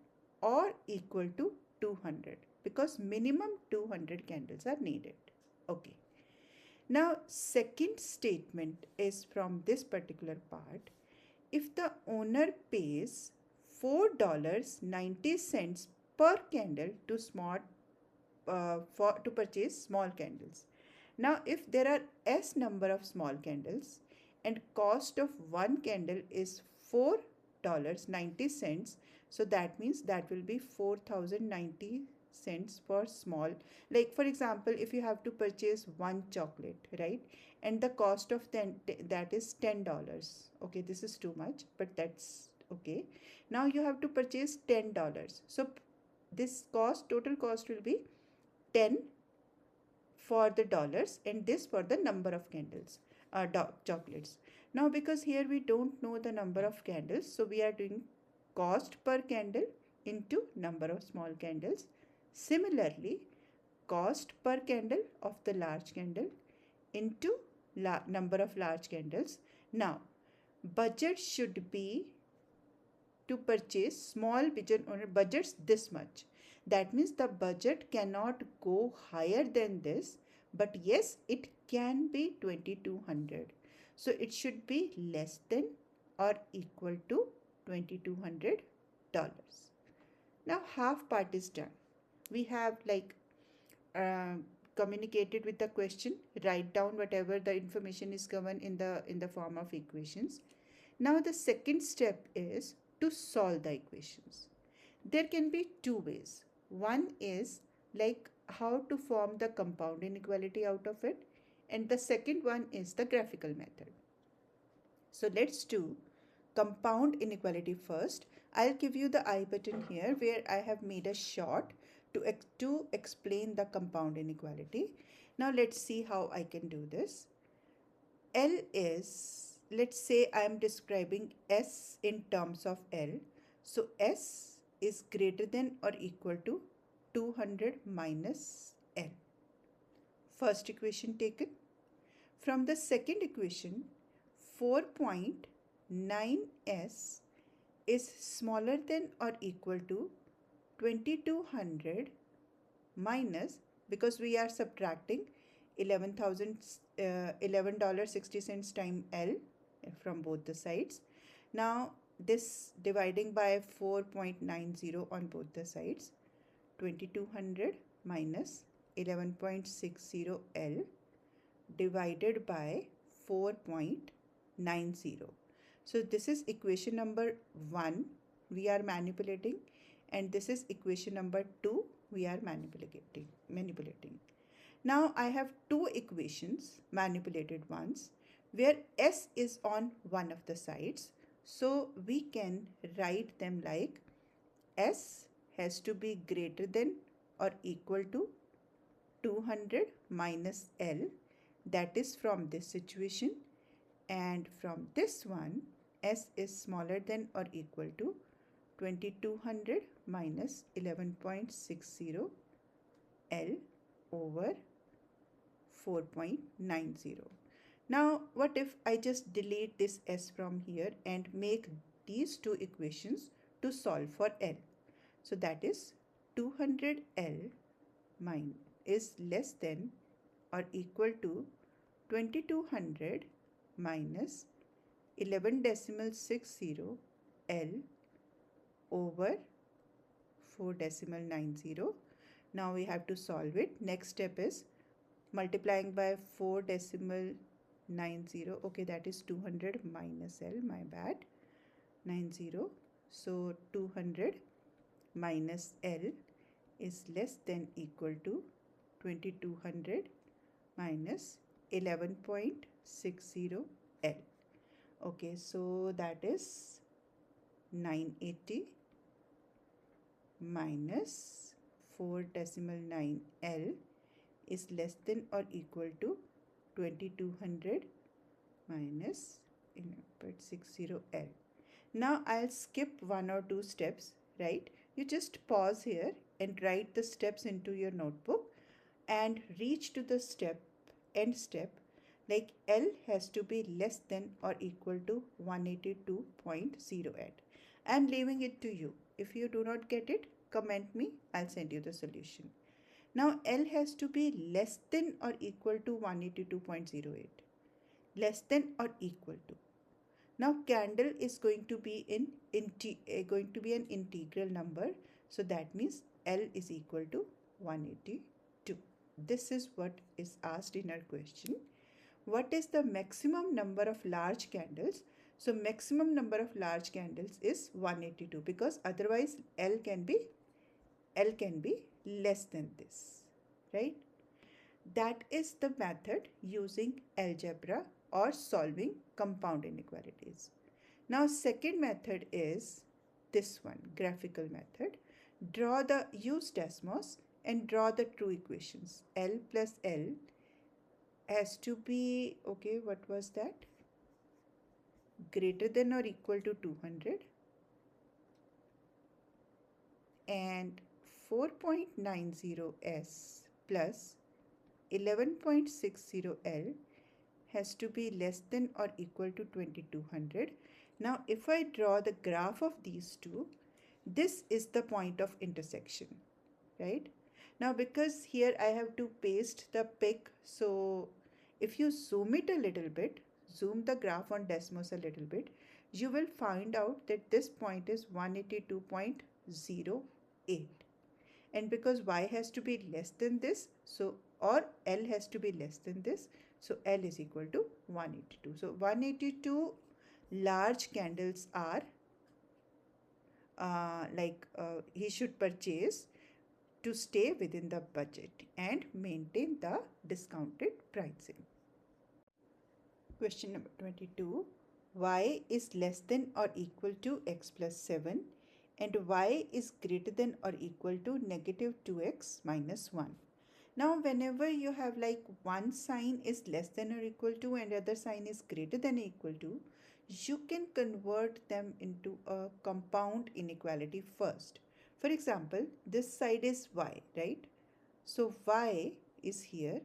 or equal to 200 because minimum 200 candles are needed. Okay. Now, second statement is from this particular part. If the owner pays $4.90 per candle to to purchase small candles. Now, if there are S number of small candles and cost of one candle is $4.90, so that means that will be 4,090 cents for small. Like for example, if you have to purchase one chocolate, right, and the cost of that is $10. Okay, this is too much, but that's okay. Now you have to purchase $10. So this total cost will be 10 for the dollars and this for the number of candles, chocolates. Now because here we don't know the number of candles, so we are doing cost per candle into number of small candles. Similarly, cost per candle of the large candle into number of large candles. Now, budget should be to purchase small business owner budgets this much. That means the budget cannot go higher than this, but yes, it can be 2,200. So it should be less than or equal to $2,200. Now half part is done. We have uh, communicated with the question, write down whatever the information is given in the form of equations. Now the second step is to solve the equations. There can be two ways. One is like how to form the compound inequality out of it, and the second one is the graphical method. So let's do compound inequality first. I'll give you the I button here where I have made a short to explain the compound inequality. Now let's see how I can do this. L is, let's say I am describing S in terms of L. So S is greater than or equal to 200 minus L. First equation taken. From the second equation, 4.9S is smaller than or equal to 2,200 minus, because we are subtracting $11.60 times L from both the sides. Now this dividing by 4.90 on both the sides, 2,200 minus 11.60L divided by 4.90. So this is equation number 1 we are manipulating, and this is equation number 2 we are manipulating. Now I have two equations, manipulated ones, where s is on one of the sides. So we can write them like s has to be greater than or equal to 200 minus L, that is from this situation, and from this one s is smaller than or equal to 2200 minus 11.60 L over 4.90. Now what if I just delete this s from here and make these two equations to solve for L? So that is 200L is less than or equal to 2200 minus 11.60 L over 4.90. Now we have to solve it. Next step is multiplying by 4.90. Okay, that is 200 minus L, my bad, 90. So 200 minus L is less than equal to 2200 minus 11.60 L. Okay, so that is 980 minus 4.9 L is less than or equal to 2200 minus 11.60 L. Now I'll skip one or two steps, right? You just pause here and write the steps into your notebook and reach to the end step, like L has to be less than or equal to 182.08. I'm leaving it to you. If you do not get it, comment me, I'll send you the solution. Now L has to be less than or equal to 182.08. Less than or equal to. Now candle is going to be an integral number, so that means L is equal to 182. This is what is asked in our question. What is the maximum number of large candles? So maximum number of large candles is 182, because otherwise L can be less than this, right? That is the method using algebra or solving compound inequalities. Now second method is this one, graphical method. Use Desmos and draw the two equations. L plus L has to be, okay, what was that? Greater than or equal to 200, and 4.90s plus 11.60L has to be less than or equal to 2200. Now if I draw the graph of these two, this is the point of intersection, right? Now because here I have to paste the pic, so if you zoom it a little bit, zoom the graph on Desmos a little bit, you will find out that this point is 182.08. And because y has to be less than this, so or L has to be less than this, so L is equal to 182. So 182 large candles are he should purchase to stay within the budget and maintain the discounted pricing. Question number 22. Y is less than or equal to x plus 7 and y is greater than or equal to negative 2x minus 1. Now whenever you have like one sign is less than or equal to and other sign is greater than or equal to, you can convert them into a compound inequality first. For example, this side is y, right? So y is here.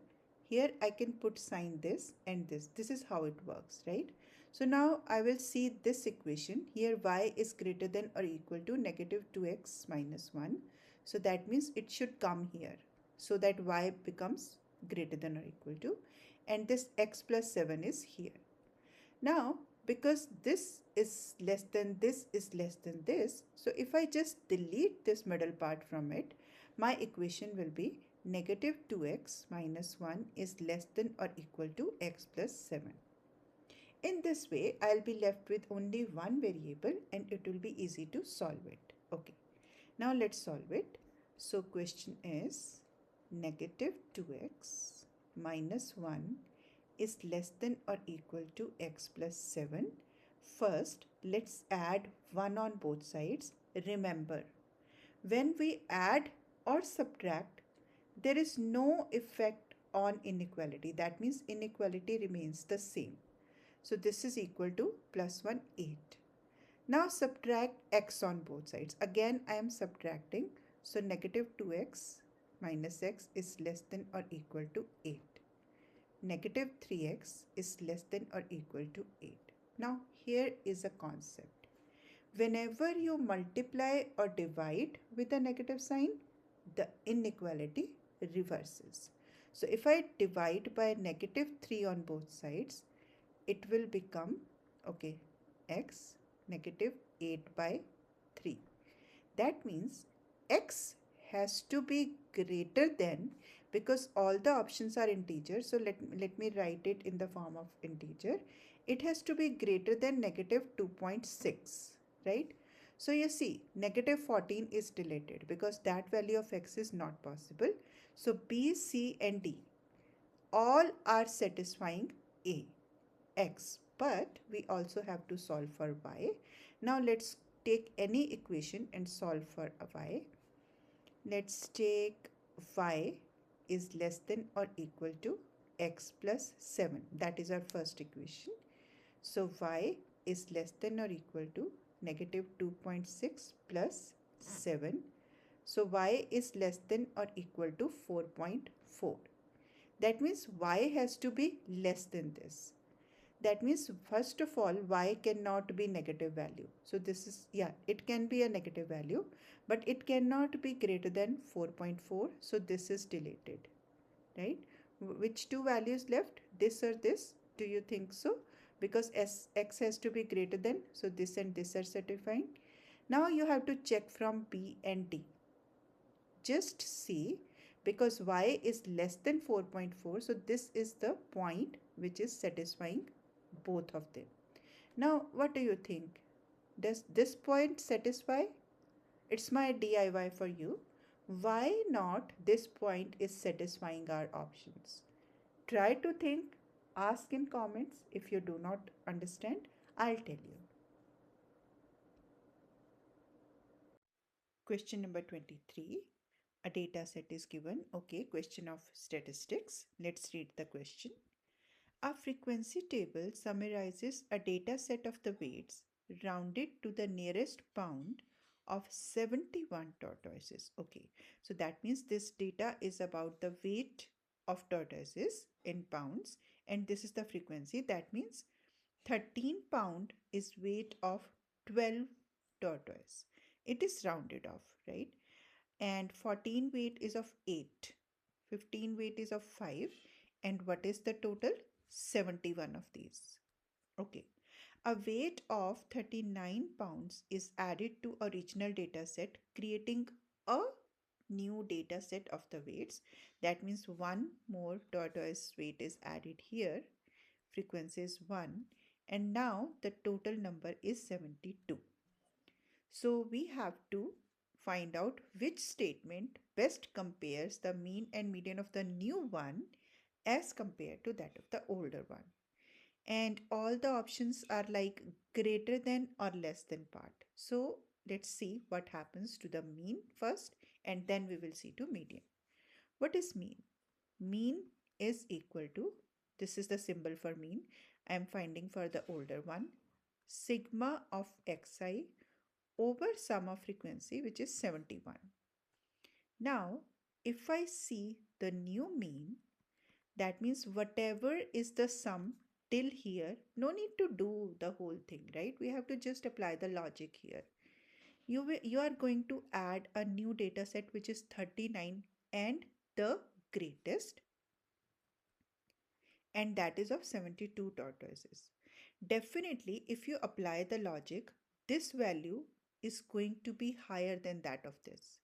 Here I can put sign this and this. This is how it works, right? So now I will see this equation. Here y is greater than or equal to negative 2x minus 1. So that means it should come here, so that y becomes greater than or equal to, and this x plus 7 is here. Now because this is less than this is less than this, so if I just delete this middle part from it, my equation will be negative 2x minus 1 is less than or equal to x plus 7. In this way, I'll be left with only one variable and it will be easy to solve it. Okay, now let's solve it. So question is negative 2x minus 1 is less than or equal to x plus 7. First, let's add 1 on both sides. Remember, when we add or subtract, there is no effect on inequality. That means inequality remains the same. So this is equal to plus 1, 8. Now subtract x on both sides. Again, I am subtracting. So negative 2x minus x is less than or equal to 8. Negative 3x is less than or equal to 8. Now here is a concept. Whenever you multiply or divide with a negative sign, the inequality reverses. So if I divide by negative 3 on both sides, it will become, okay, x negative 8 by 3. That means x has to be greater than, because all the options are integers, so let me write it in the form of integer. It has to be greater than negative 2.6, right? So you see, negative 14 is deleted because that value of x is not possible. So B, C and D all are satisfying A, x, but we also have to solve for y. Now let's take any equation and solve for a y. Let's take y is less than or equal to x plus 7. That is our first equation. So y is less than or equal to negative 2.6 plus 7. So y is less than or equal to 4.4. That means y has to be less than this. That means first of all, y cannot be negative value. So this is, yeah, it can be a negative value, but it cannot be greater than 4.4. So this is deleted, right? Which two values left? This or this? Do you think so? Because x has to be greater than, so this and this are satisfying. Now you have to check from B and D. Just see, because y is less than 4.4, so this is the point which is satisfying both of them. Now, what do you think? Does this point satisfy? It's my DIY for you. Why not this point is satisfying our options? Try to think, ask in comments. If you do not understand, I'll tell you. Question number 23. A data set is given. Okay, question of statistics. Let's read the question. A frequency table summarizes a data set of the weights rounded to the nearest pound of 71 tortoises. Okay, so that means this data is about the weight of tortoises in pounds, and this is the frequency. That means 13 pound is weight of 12 tortoise. It is rounded off, right? And 14 weight is of 8, 15 weight is of 5, and what is the total? 71 of these. Okay, a weight of 39 pounds is added to original data set, creating a new data set of the weights. That means one more tortoise weight is added here. Frequency is 1, and now the total number is 72. So we have to find out which statement best compares the mean and median of the new one as compared to that of the older one. And all the options are like greater than or less than part. So let's see what happens to the mean first, and then we will see to median. What is mean? Mean is equal to, this is the symbol for mean, I am finding for the older one, sigma of xi over sum of frequency, which is 71. Now, if I see the new mean, that means whatever is the sum till here, no need to do the whole thing, right? We have to just apply the logic here. You are going to add a new data set which is 39 and the greatest, and that is of 72 tortoises. Definitely, if you apply the logic, this value is going to be higher than that of this.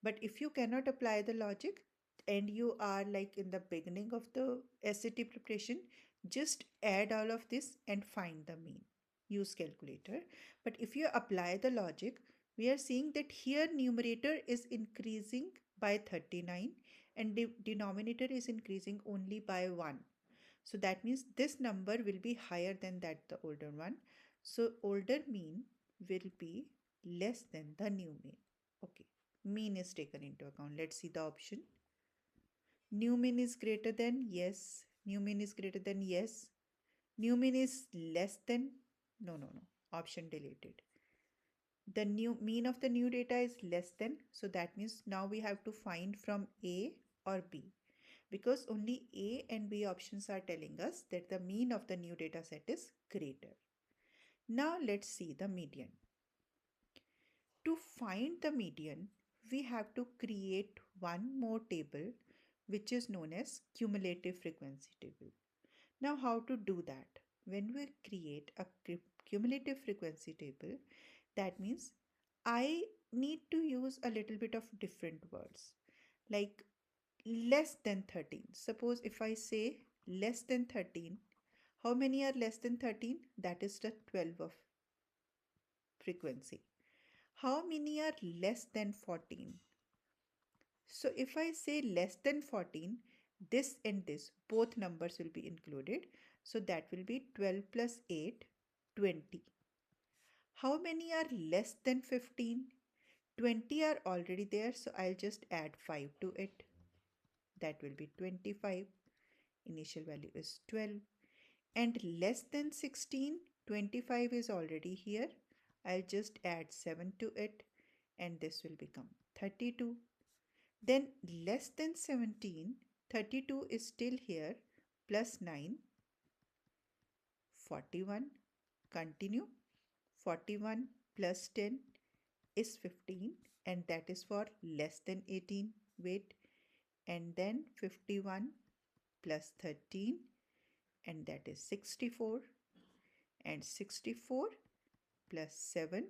But if you cannot apply the logic, and you are like in the beginning of the SAT preparation, just add all of this and find the mean. Use calculator. But if you apply the logic, we are seeing that here numerator is increasing by 39 and the denominator is increasing only by 1. So that means this number will be higher than that the older one. So older mean will be less than the new mean. Okay, mean is taken into account. Let's see the option. New mean is greater than, yes. New mean is greater than, yes. New mean is less than, no, no, no. Option deleted. The new mean of the new data is less than, so that means now we have to find from A or B, because only A and B options are telling us that the mean of the new data set is greater. Now let's see the median. To find the median, we have to create one more table which is known as cumulative frequency table. Now how to do that? When we create a cumulative frequency table, that means I need to use a little bit of different words like less than 13. Suppose if I say less than 13, how many are less than 13? That is the 12 of frequency. How many are less than 14? So if I say less than 14, this and this, both numbers will be included. So that will be 12 plus 8, 20. How many are less than 15? 20 are already there, so I'll just add 5 to it. That will be 25. Initial value is 12. And less than 16, 25 is already here. I'll just add 7 to it and this will become 32. Then less than 17, 32 is still here, plus 9, 41. Continue. 41 plus 10 is 15 and that is for less than 18. Wait. And then 51 plus 13 and that is 64. And 64 plus 7,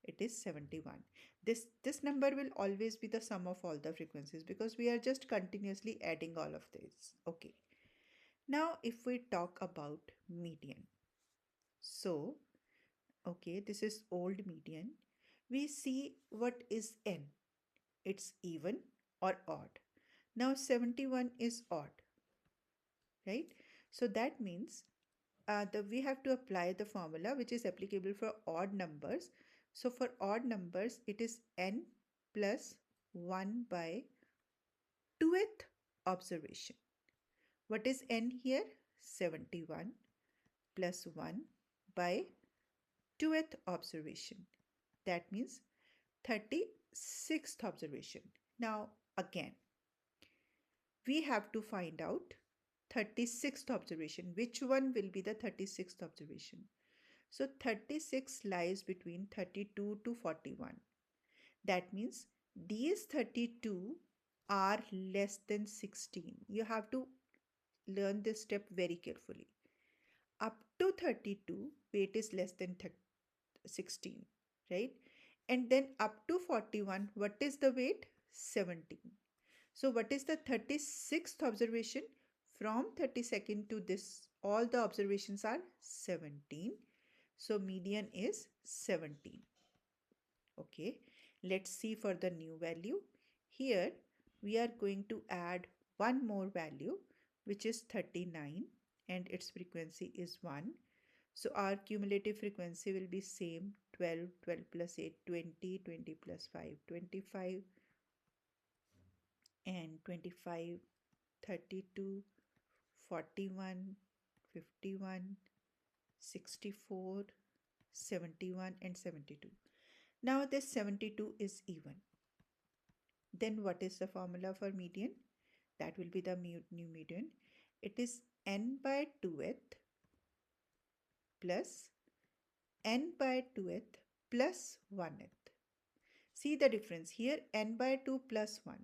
it is 71. This number will always be the sum of all the frequencies because we are just continuously adding all of this. Okay. Now if we talk about median. So, okay, this is old median. We see what is n. It's even or odd. Now 71 is odd, right? So that means we have to apply the formula which is applicable for odd numbers. So for odd numbers, it is n plus 1 by 2th observation. What is n here? 71 plus 1 by 2th observation. That means 36th observation. Now again, we have to find out 36th observation. Which one will be the 36th observation? So 36 lies between 32 to 41. That means these 32 are less than 16. You have to learn this step very carefully. Up to 32, weight is less than 16, right? And then up to 41, what is the weight? 17. So what is the 36th observation? From 32nd to this, all the observations are 17. So median is 17. Okay, let's see for the new value. Here we are going to add one more value which is 39 and its frequency is 1. So our cumulative frequency will be same 12, 12 plus 8, 20, 20 plus 5, 25 and 25, 32, 41, 51, 64, 71 and 72. Now this 72 is even. Then what is the formula for median? That will be the new median. It is n by 2th plus n by 2th plus 1th. See the difference here, n by 2 plus 1.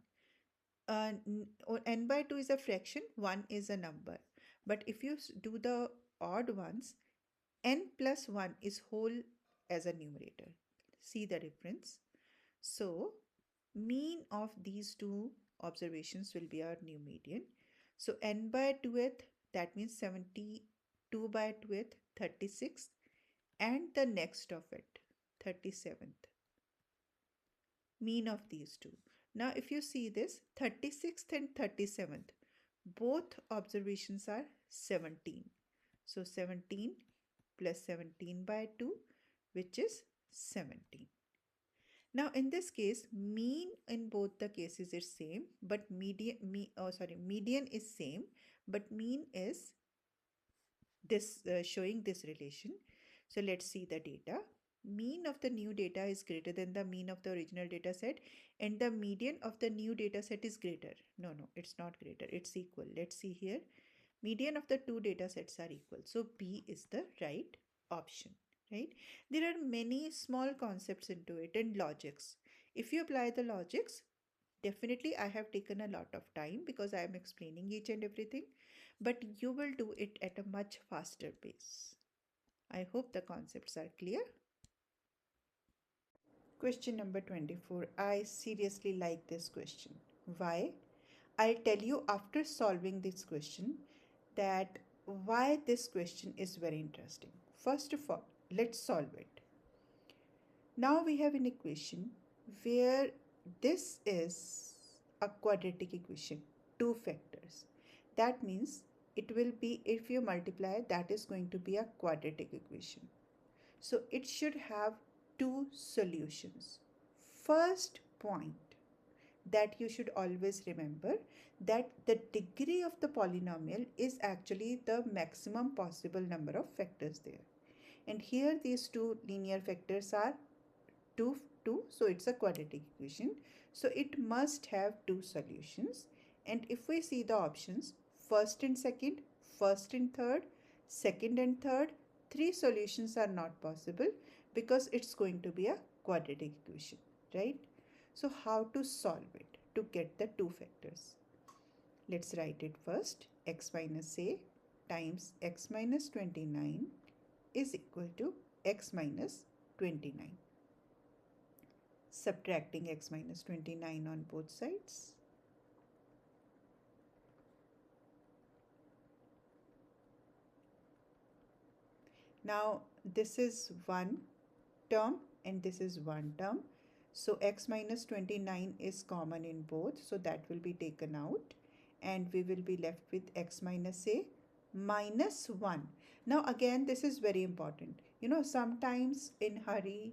N by 2 is a fraction, 1 is a number. But if you do the odd ones, n plus 1 is whole as a numerator. See the difference. So mean of these two observations will be our new median. So n by 2th, that means 72 by 2th, 36, and the next of it, 37th. Mean of these two. Now, if you see this, 36th and 37th, both observations are 17. So 17 plus 17 by 2, which is 17. Now, in this case, mean in both the cases is same, but median is same, but mean is this showing this relation. So let's see the data. Mean of the new data is greater than the mean of the original data set, and the median of the new data set is greater. No, it's not greater, it's equal. Let's see here. Median of the two data sets are equal. So B is the right option, right? There are many small concepts into it and logics. If you apply the logics, definitely I have taken a lot of time because I am explaining each and everything, but you will do it at a much faster pace. I hope the concepts are clear. Question number 24. I seriously like this question. Why? I'll tell you after solving this question that why this question is very interesting. First of all, let's solve it. Now we have an equation where this is a quadratic equation, two factors. That means it will be, if you multiply, that is going to be a quadratic equation. So it should have two solutions. First point that you should always remember, that the degree of the polynomial is actually the maximum possible number of factors there. And here these two linear factors are 2, 2, so it's a quadratic equation. So it must have two solutions. And if we see the options, first and second, first and third, second and third, three solutions are not possible because it's going to be a quadratic equation, right? So how to solve it to get the two factors? Let's write it first. X minus a times x minus 29 is equal to x minus 29. Subtracting x minus 29 on both sides. Now this is one term and this is one term. So x minus 29 is common in both, so that will be taken out and we will be left with x minus a minus 1. Now again, this is very important. You know, sometimes in hurry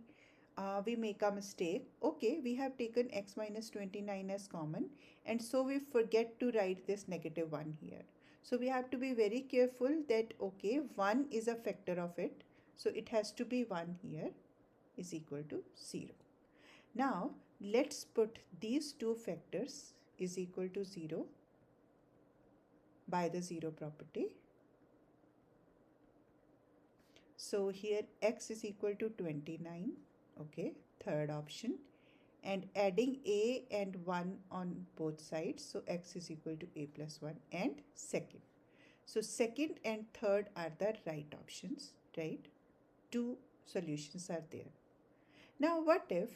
we make a mistake. Okay, we have taken x minus 29 as common, and so we forget to write this negative 1 here. So we have to be very careful that, okay, 1 is a factor of it, so it has to be 1 here is equal to 0. Now let's put these two factors is equal to 0 by the 0 property. So here x is equal to 29, okay, third option, and adding a and 1 on both sides, so x is equal to a plus 1, and second. So second and third are the right options, right? Two solutions are there. Now what if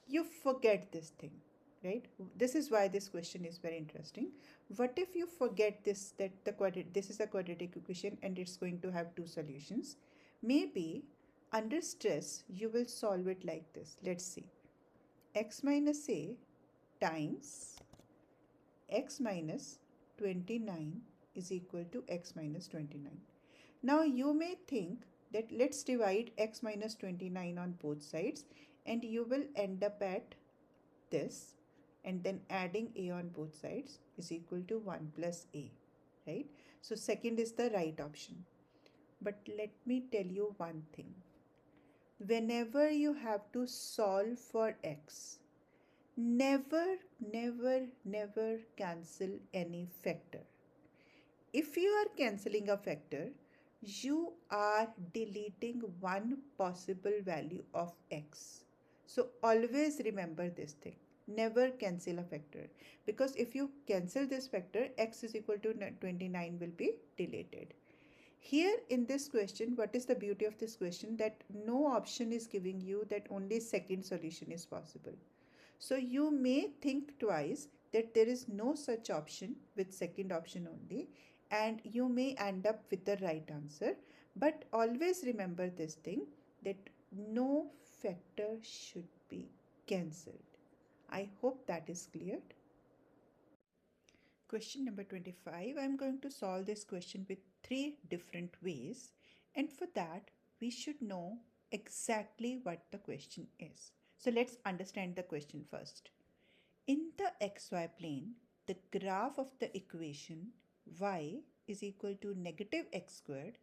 you forget this thing, right? This is why this question is very interesting. What if you forget this, that this is a quadratic equation and it's going to have two solutions? Maybe under stress you will solve it like this. Let's see. X minus a times x minus 29 is equal to x minus 29. Now you may think that let's divide x minus 29 on both sides, and you will end up at this, and then adding a on both sides is equal to 1 plus a, right? So second is the right option. But let me tell you one thing. Whenever you have to solve for x, never cancel any factor. If you are cancelling a factor, you are deleting one possible value of x. So always remember this thing. Never cancel a factor, because if you cancel this factor, x is equal to 29 will be deleted. Here in this question, what is the beauty of this question? That no option is giving you that only second solution is possible. So you may think twice that there is no such option with second option only, and you may end up with the right answer. But always remember this thing, that no factor should be cancelled. I hope that is clear. Question number 25. I'm going to solve this question with three different ways, and for that we should know exactly what the question is. So let's understand the question first. In the xy plane, the graph of the equation y is equal to negative x squared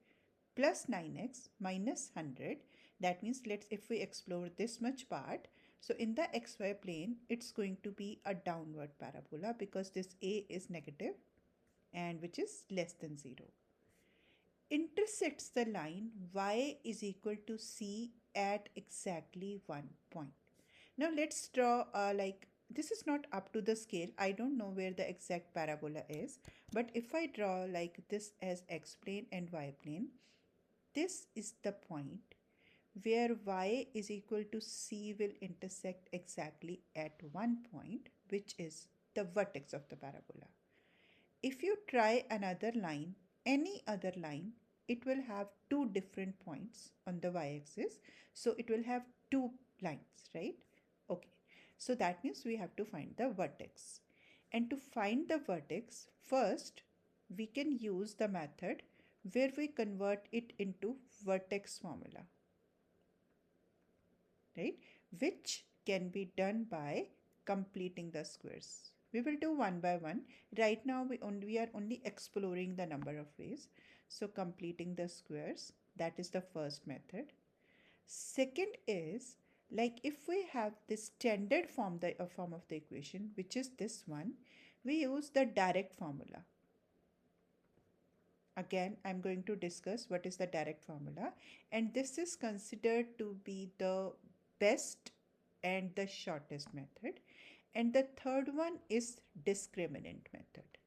plus 9x minus 100. That means, let's if we explore this much part, so in the xy plane it's going to be a downward parabola because this a is negative and which is less than 0. Intersects the line y is equal to c at exactly 1 point. Now let's draw this is not up to the scale. I don't know where the exact parabola is, but if I draw like this as x plane and y plane, this is the point where y is equal to c will intersect exactly at 1 point, which is the vertex of the parabola. If you try another line, any other line, it will have two different points on the y-axis. So it will have two lines, right? Okay. So that means we have to find the vertex. And to find the vertex, first we can use the method where we convert it into vertex formula, right? Which can be done by completing the squares. We will do one by one. Right now we are only exploring the number of ways. So completing the squares, that is the first method. Second is, like if we have this standard form of the equation, which is this one, we use the direct formula. Again, I'm going to discuss what is the direct formula, and this is considered to be the best and the shortest method. And the third one is discriminant method.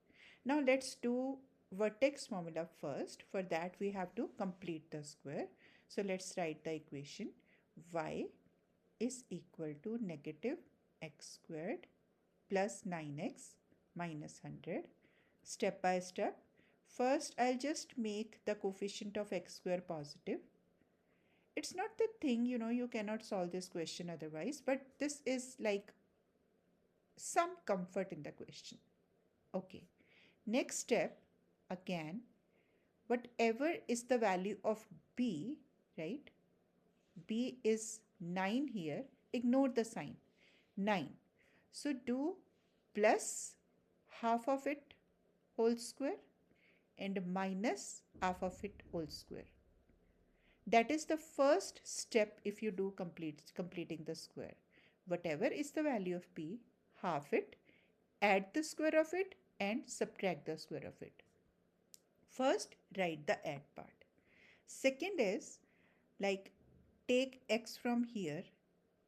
Now let's do vertex formula first. For that we have to complete the square. So let's write the equation. Y is equal to negative x squared plus 9x minus 100. Step by step. First, I'll just make the coefficient of x square positive. It's not the thing, you cannot solve this question otherwise, but this is like some comfort in the question. Okay. Next step, again, whatever is the value of b, right? B is 9 here. Ignore the sign. 9. So do plus half of it whole square and minus half of it whole square. That is the first step if you do completing the square. Whatever is the value of b, half it, add the square of it and subtract the square of it. First, write the add part. Second is, like, take x from here.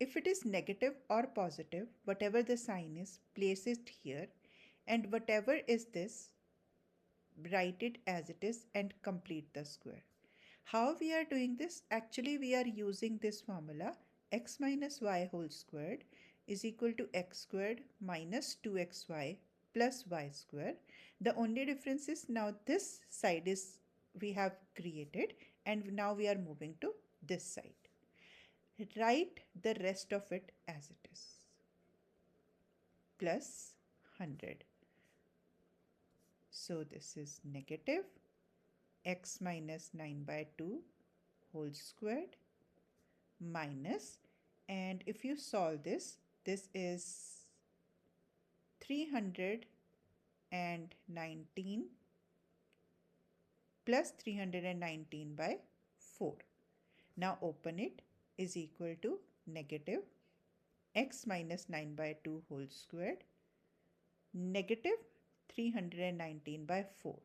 If it is negative or positive, whatever the sign is, place it here, and whatever is this, write it as it is and complete the square. How we are doing this? Actually, we are using this formula, x minus y whole squared is equal to x squared minus 2xy plus y square. The only difference is now this side is we have created, and now we are moving to this side. Write the rest of it as it is, plus 100. So this is negative x minus 9 by 2 whole squared minus, and if you solve this, this is 319 plus 319 by 4. Now open it, is equal to negative x minus 9 by 2 whole squared negative 319 by 4.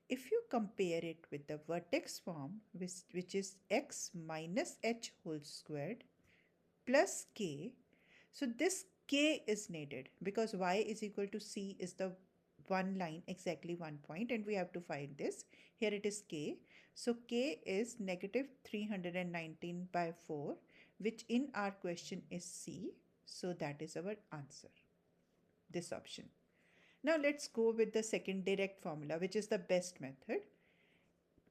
If you compare it with the vertex form, which is x minus h whole squared plus k, so this k is needed because y is equal to c is the one line, exactly 1 point, and we have to find this. Here it is k. So k is negative 319 by 4, which in our question is c. So that is our answer. this option. Now let's go with the second direct formula, which is the best method.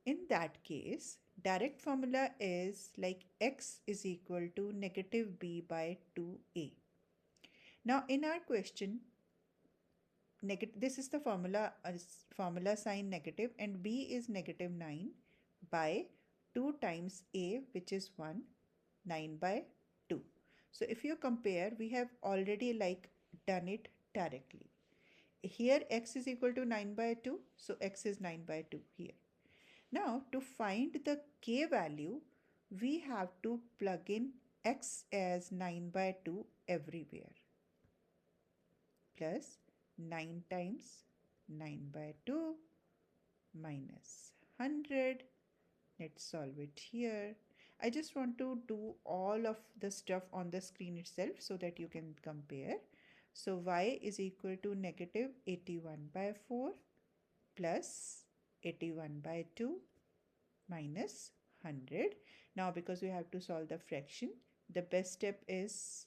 In that case, direct formula is like x is equal to negative b by 2a. Now in our question, this is the formula sign negative, and b is negative 9 by 2 times a, which is 1, 9 by 2. So if you compare, we have already like done it directly. Here x is equal to 9 by 2, so x is 9 by 2 here. Now to find the k value, we have to plug in x as 9 by 2 everywhere, plus 9 times 9 by 2 minus 100. Let's solve it here. I just want to do all of the stuff on the screen itself so that you can compare. So y is equal to negative 81 by 4 plus 81 by 2 minus 100. Now because we have to solve the fraction, the best step is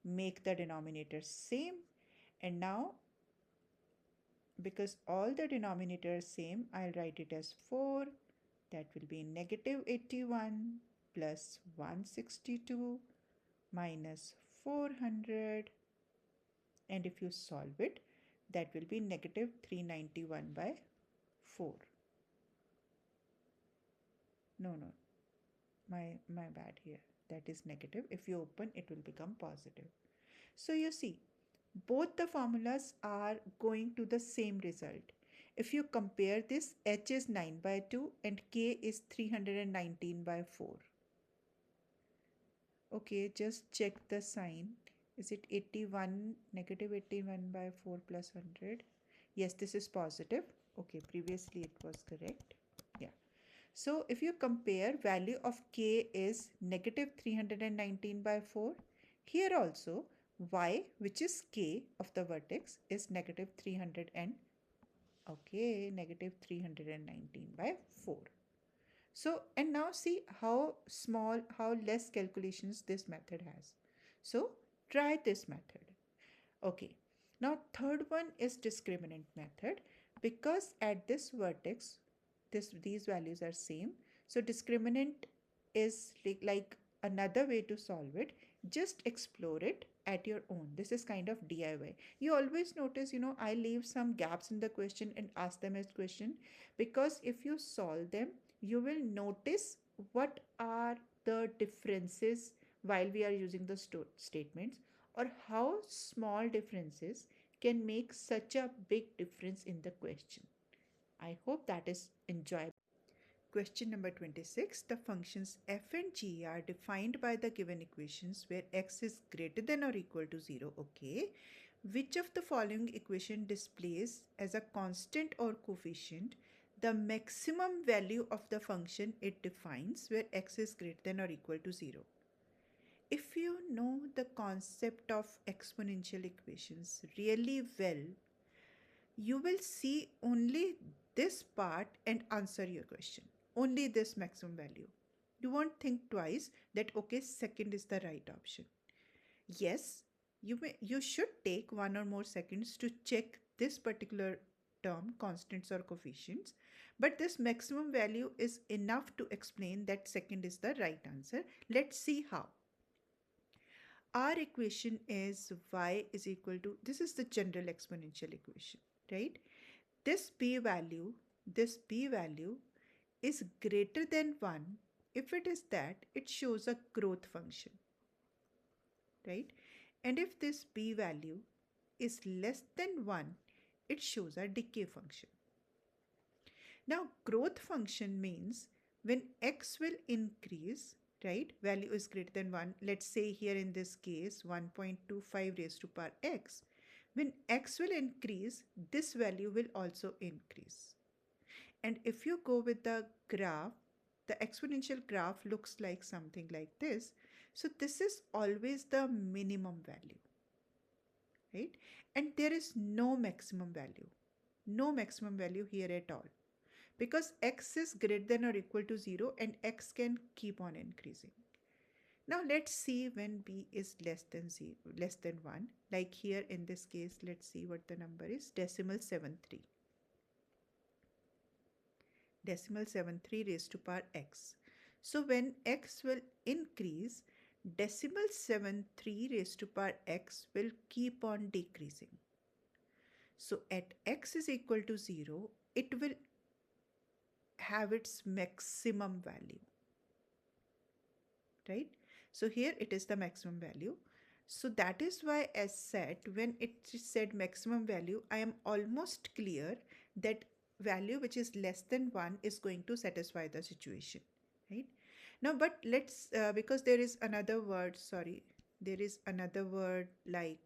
make the denominator same. And now because all the denominator are same, I'll write it as 4. That will be negative 81 plus 162 minus 400. And if you solve it, that will be negative 391 by 4. No, my bad here. That is negative. If you open, it will become positive. So you see, both the formulas are going to the same result. If you compare this, h is 9 by 2 and k is 319 by 4. Okay, just check the sign. Is it 81, negative 81 by 4 plus 100? Yes, this is positive. Okay, previously it was correct. Yeah. So if you compare, value of k is negative 319 by 4. Here also, y, which is k of the vertex, is negative 319 by 4. So, and now see how less calculations this method has. So, try this method. Okay. Now, third one is discriminant method. Because at this vertex, these values are same. So, discriminant is like another way to solve it. Just explore it at your own. This is kind of DIY. You always notice, I leave some gaps in the question and ask them as question, because if you solve them, you will notice what are the differences while we are using the statements, or how small differences can make such a big difference in the question. I hope that is enjoyable. Question number 26. The functions f and g are defined by the given equations where x is greater than or equal to 0. Okay. Which of the following equation displays as a constant or coefficient the maximum value of the function it defines where x is greater than or equal to 0? If you know the concept of exponential equations really well, you will see only this part and answer your question. Only this maximum value. You won't think twice that okay, second is the right option. Yes, you should take 1 or more seconds to check this particular term, constants or coefficients, but this maximum value is enough to explain that second is the right answer. Let's see how. Our equation is y is equal to, this is the general exponential equation, right? This b value is greater than 1. If it is that, it shows a growth function, right? And if this b value is less than 1, it shows a decay function. Now, growth function means when x will increase, right? Value is greater than 1. Let's say here in this case, 1.25 raised to power x. When x will increase, this value will also increase. And if you go with the graph, the exponential graph looks like something like this. So this is always the minimum value, right? And there is no maximum value here at all, because x is greater than or equal to 0 and x can keep on increasing. Now let's see when b is less than 0, less than 1. Like here in this case, let's see what the number is. Decimal 73 raised to power x. So when x will increase, decimal 73 raised to power x will keep on decreasing. So at x is equal to 0, it will have its maximum value, right? So here it is the maximum value. So that is why, as said, when it said maximum value, I am almost clear that value which is less than 1 is going to satisfy the situation, right? Now, but let's, because there is another word, there is another word like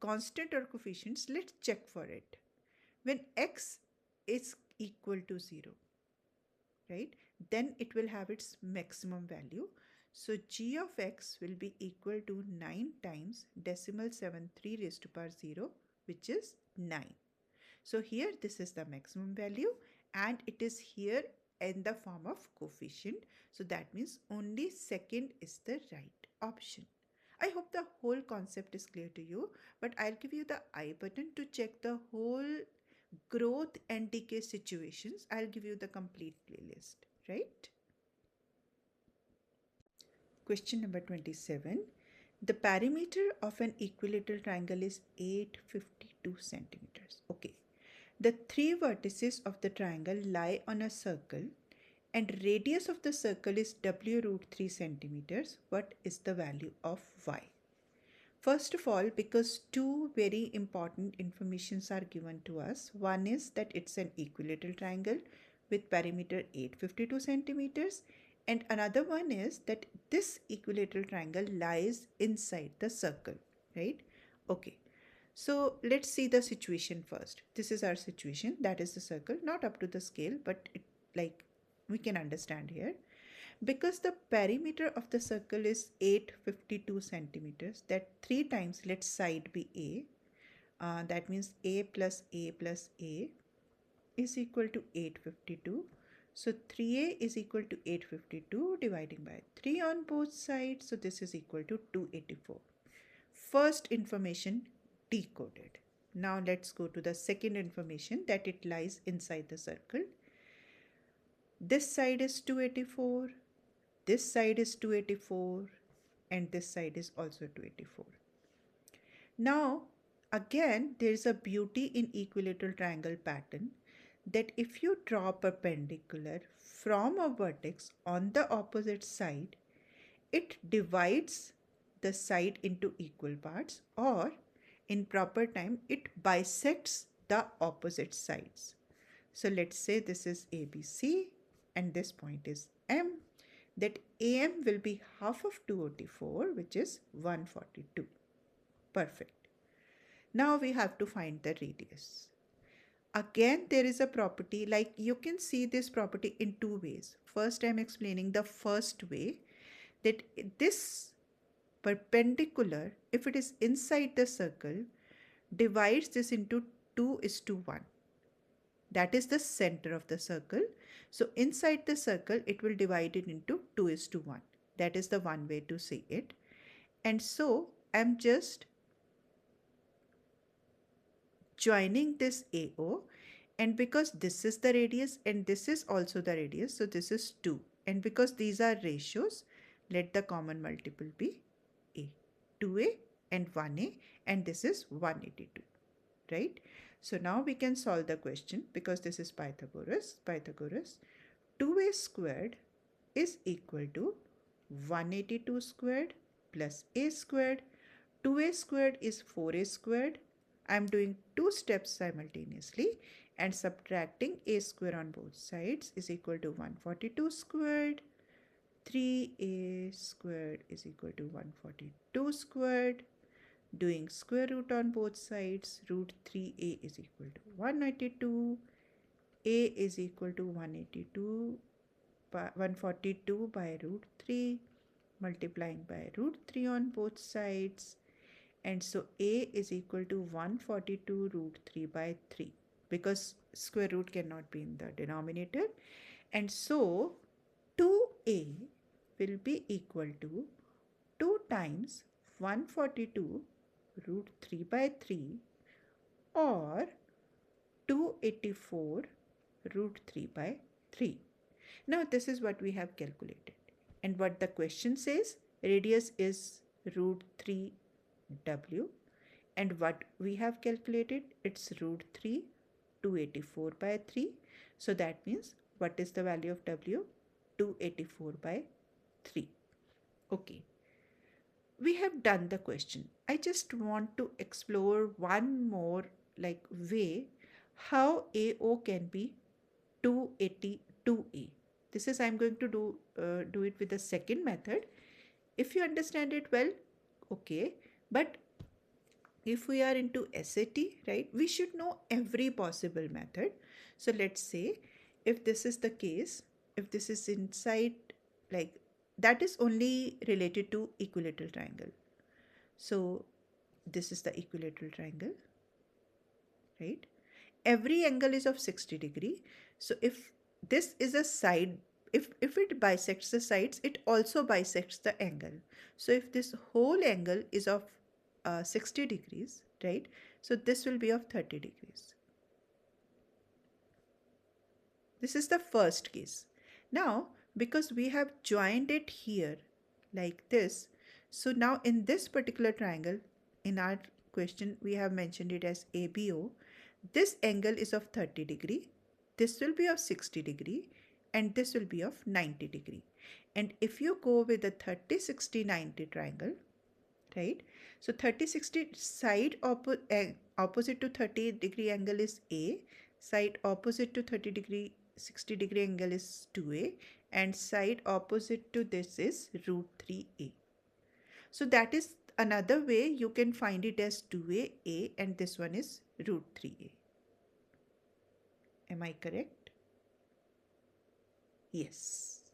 constant or coefficients. Let's check for it. When x is equal to 0, right, then it will have its maximum value. So g of x will be equal to 9 times decimal 73 raised to power 0, which is 9. So here this is the maximum value and it is here in the form of coefficient. So that means only second is the right option. I hope the whole concept is clear to you, but I'll give you the I button to check the whole growth and decay situations. I'll give you the complete playlist, right? Question number 27. The perimeter of an equilateral triangle is 852 centimeters. Okay. The three vertices of the triangle lie on a circle and radius of the circle is w root 3 centimeters. What is the value of y? First of all, because two very important informations are given to us. One is that it's an equilateral triangle with perimeter 852 centimeters, and another one is that this equilateral triangle lies inside the circle, right? Okay. So let's see the situation first. This is our situation. That is the circle, not up to the scale, but we can understand here. Because the perimeter of the circle is 852 centimeters, that 3 times, let side be a. That means a plus a plus a is equal to 852. So 3a is equal to 852 dividing by 3 on both sides. So this is equal to 284. First information decoded. Now let's go to the second information, that it lies inside the circle. This side is 284. This side is 284 and this side is also 284. Now, again, there is a beauty in equilateral triangle pattern that if you draw perpendicular from a vertex on the opposite side, it divides the side into equal parts, or in proper time, it bisects the opposite sides. So let's say this is ABC and this point is M. That AM will be half of 284, which is 142. Perfect. Now we have to find the radius. Again, there is a property, like you can see this property in two ways. First, I'm explaining the first way, that this perpendicular, if it is inside the circle, divides this into 2:1. That is the center of the circle. So inside the circle, it will divide it into 2:1. That is the one way to see it. And so I'm just joining this AO, and because this is the radius and this is also the radius, so this is 2. And because these are ratios, let the common multiple be A. 2A and 1A, and this is 182, right? So now we can solve the question, because this is Pythagoras. 2a squared is equal to 182 squared plus a squared. 2a squared is 4a squared. I am doing two steps simultaneously and subtracting a square on both sides is equal to 142 squared. 3a squared is equal to 142 squared. Doing square root on both sides, root 3a is equal to 182. A is equal to 142 by root 3, multiplying by root 3 on both sides. And so A is equal to 142 root 3 by 3, because square root cannot be in the denominator. And so 2A will be equal to 2 times 142 root 3 by 3 or 284 root 3 by 3. Now this is what we have calculated. And what the question says, radius is root 3w. And what we have calculated, it's root 3, 284 by 3. So that means what is the value of w? 284 by 3. Okay. We have done the question. I just want to explore one more way how AO can be 282A. This is I'm going to do it with the second method. If you understand it well, okay. But if we are into SAT, right, we should know every possible method. So let's say if this is the case, if this is inside, that is only related to equilateral triangle. So this is the equilateral triangle, right? Every angle is of 60 degree. So if this is a side, if it bisects the sides, it also bisects the angle. So if this whole angle is of 60 degrees, right? So this will be of 30 degrees. This is the first case. Now, because we have joined it here like this, so now in this particular triangle, in our question, we have mentioned it as ABO. This angle is of 30 degree, this will be of 60 degree, and this will be of 90 degree. And if you go with the 30, 60, 90 triangle, right? So 30, 60 side opposite to 30 degree angle is A, side opposite to 30 degree, 60 degree angle is 2A, and side opposite to this is root 3A. So that is another way you can find it as 2A, and this one is root 3A. Am I correct? Yes.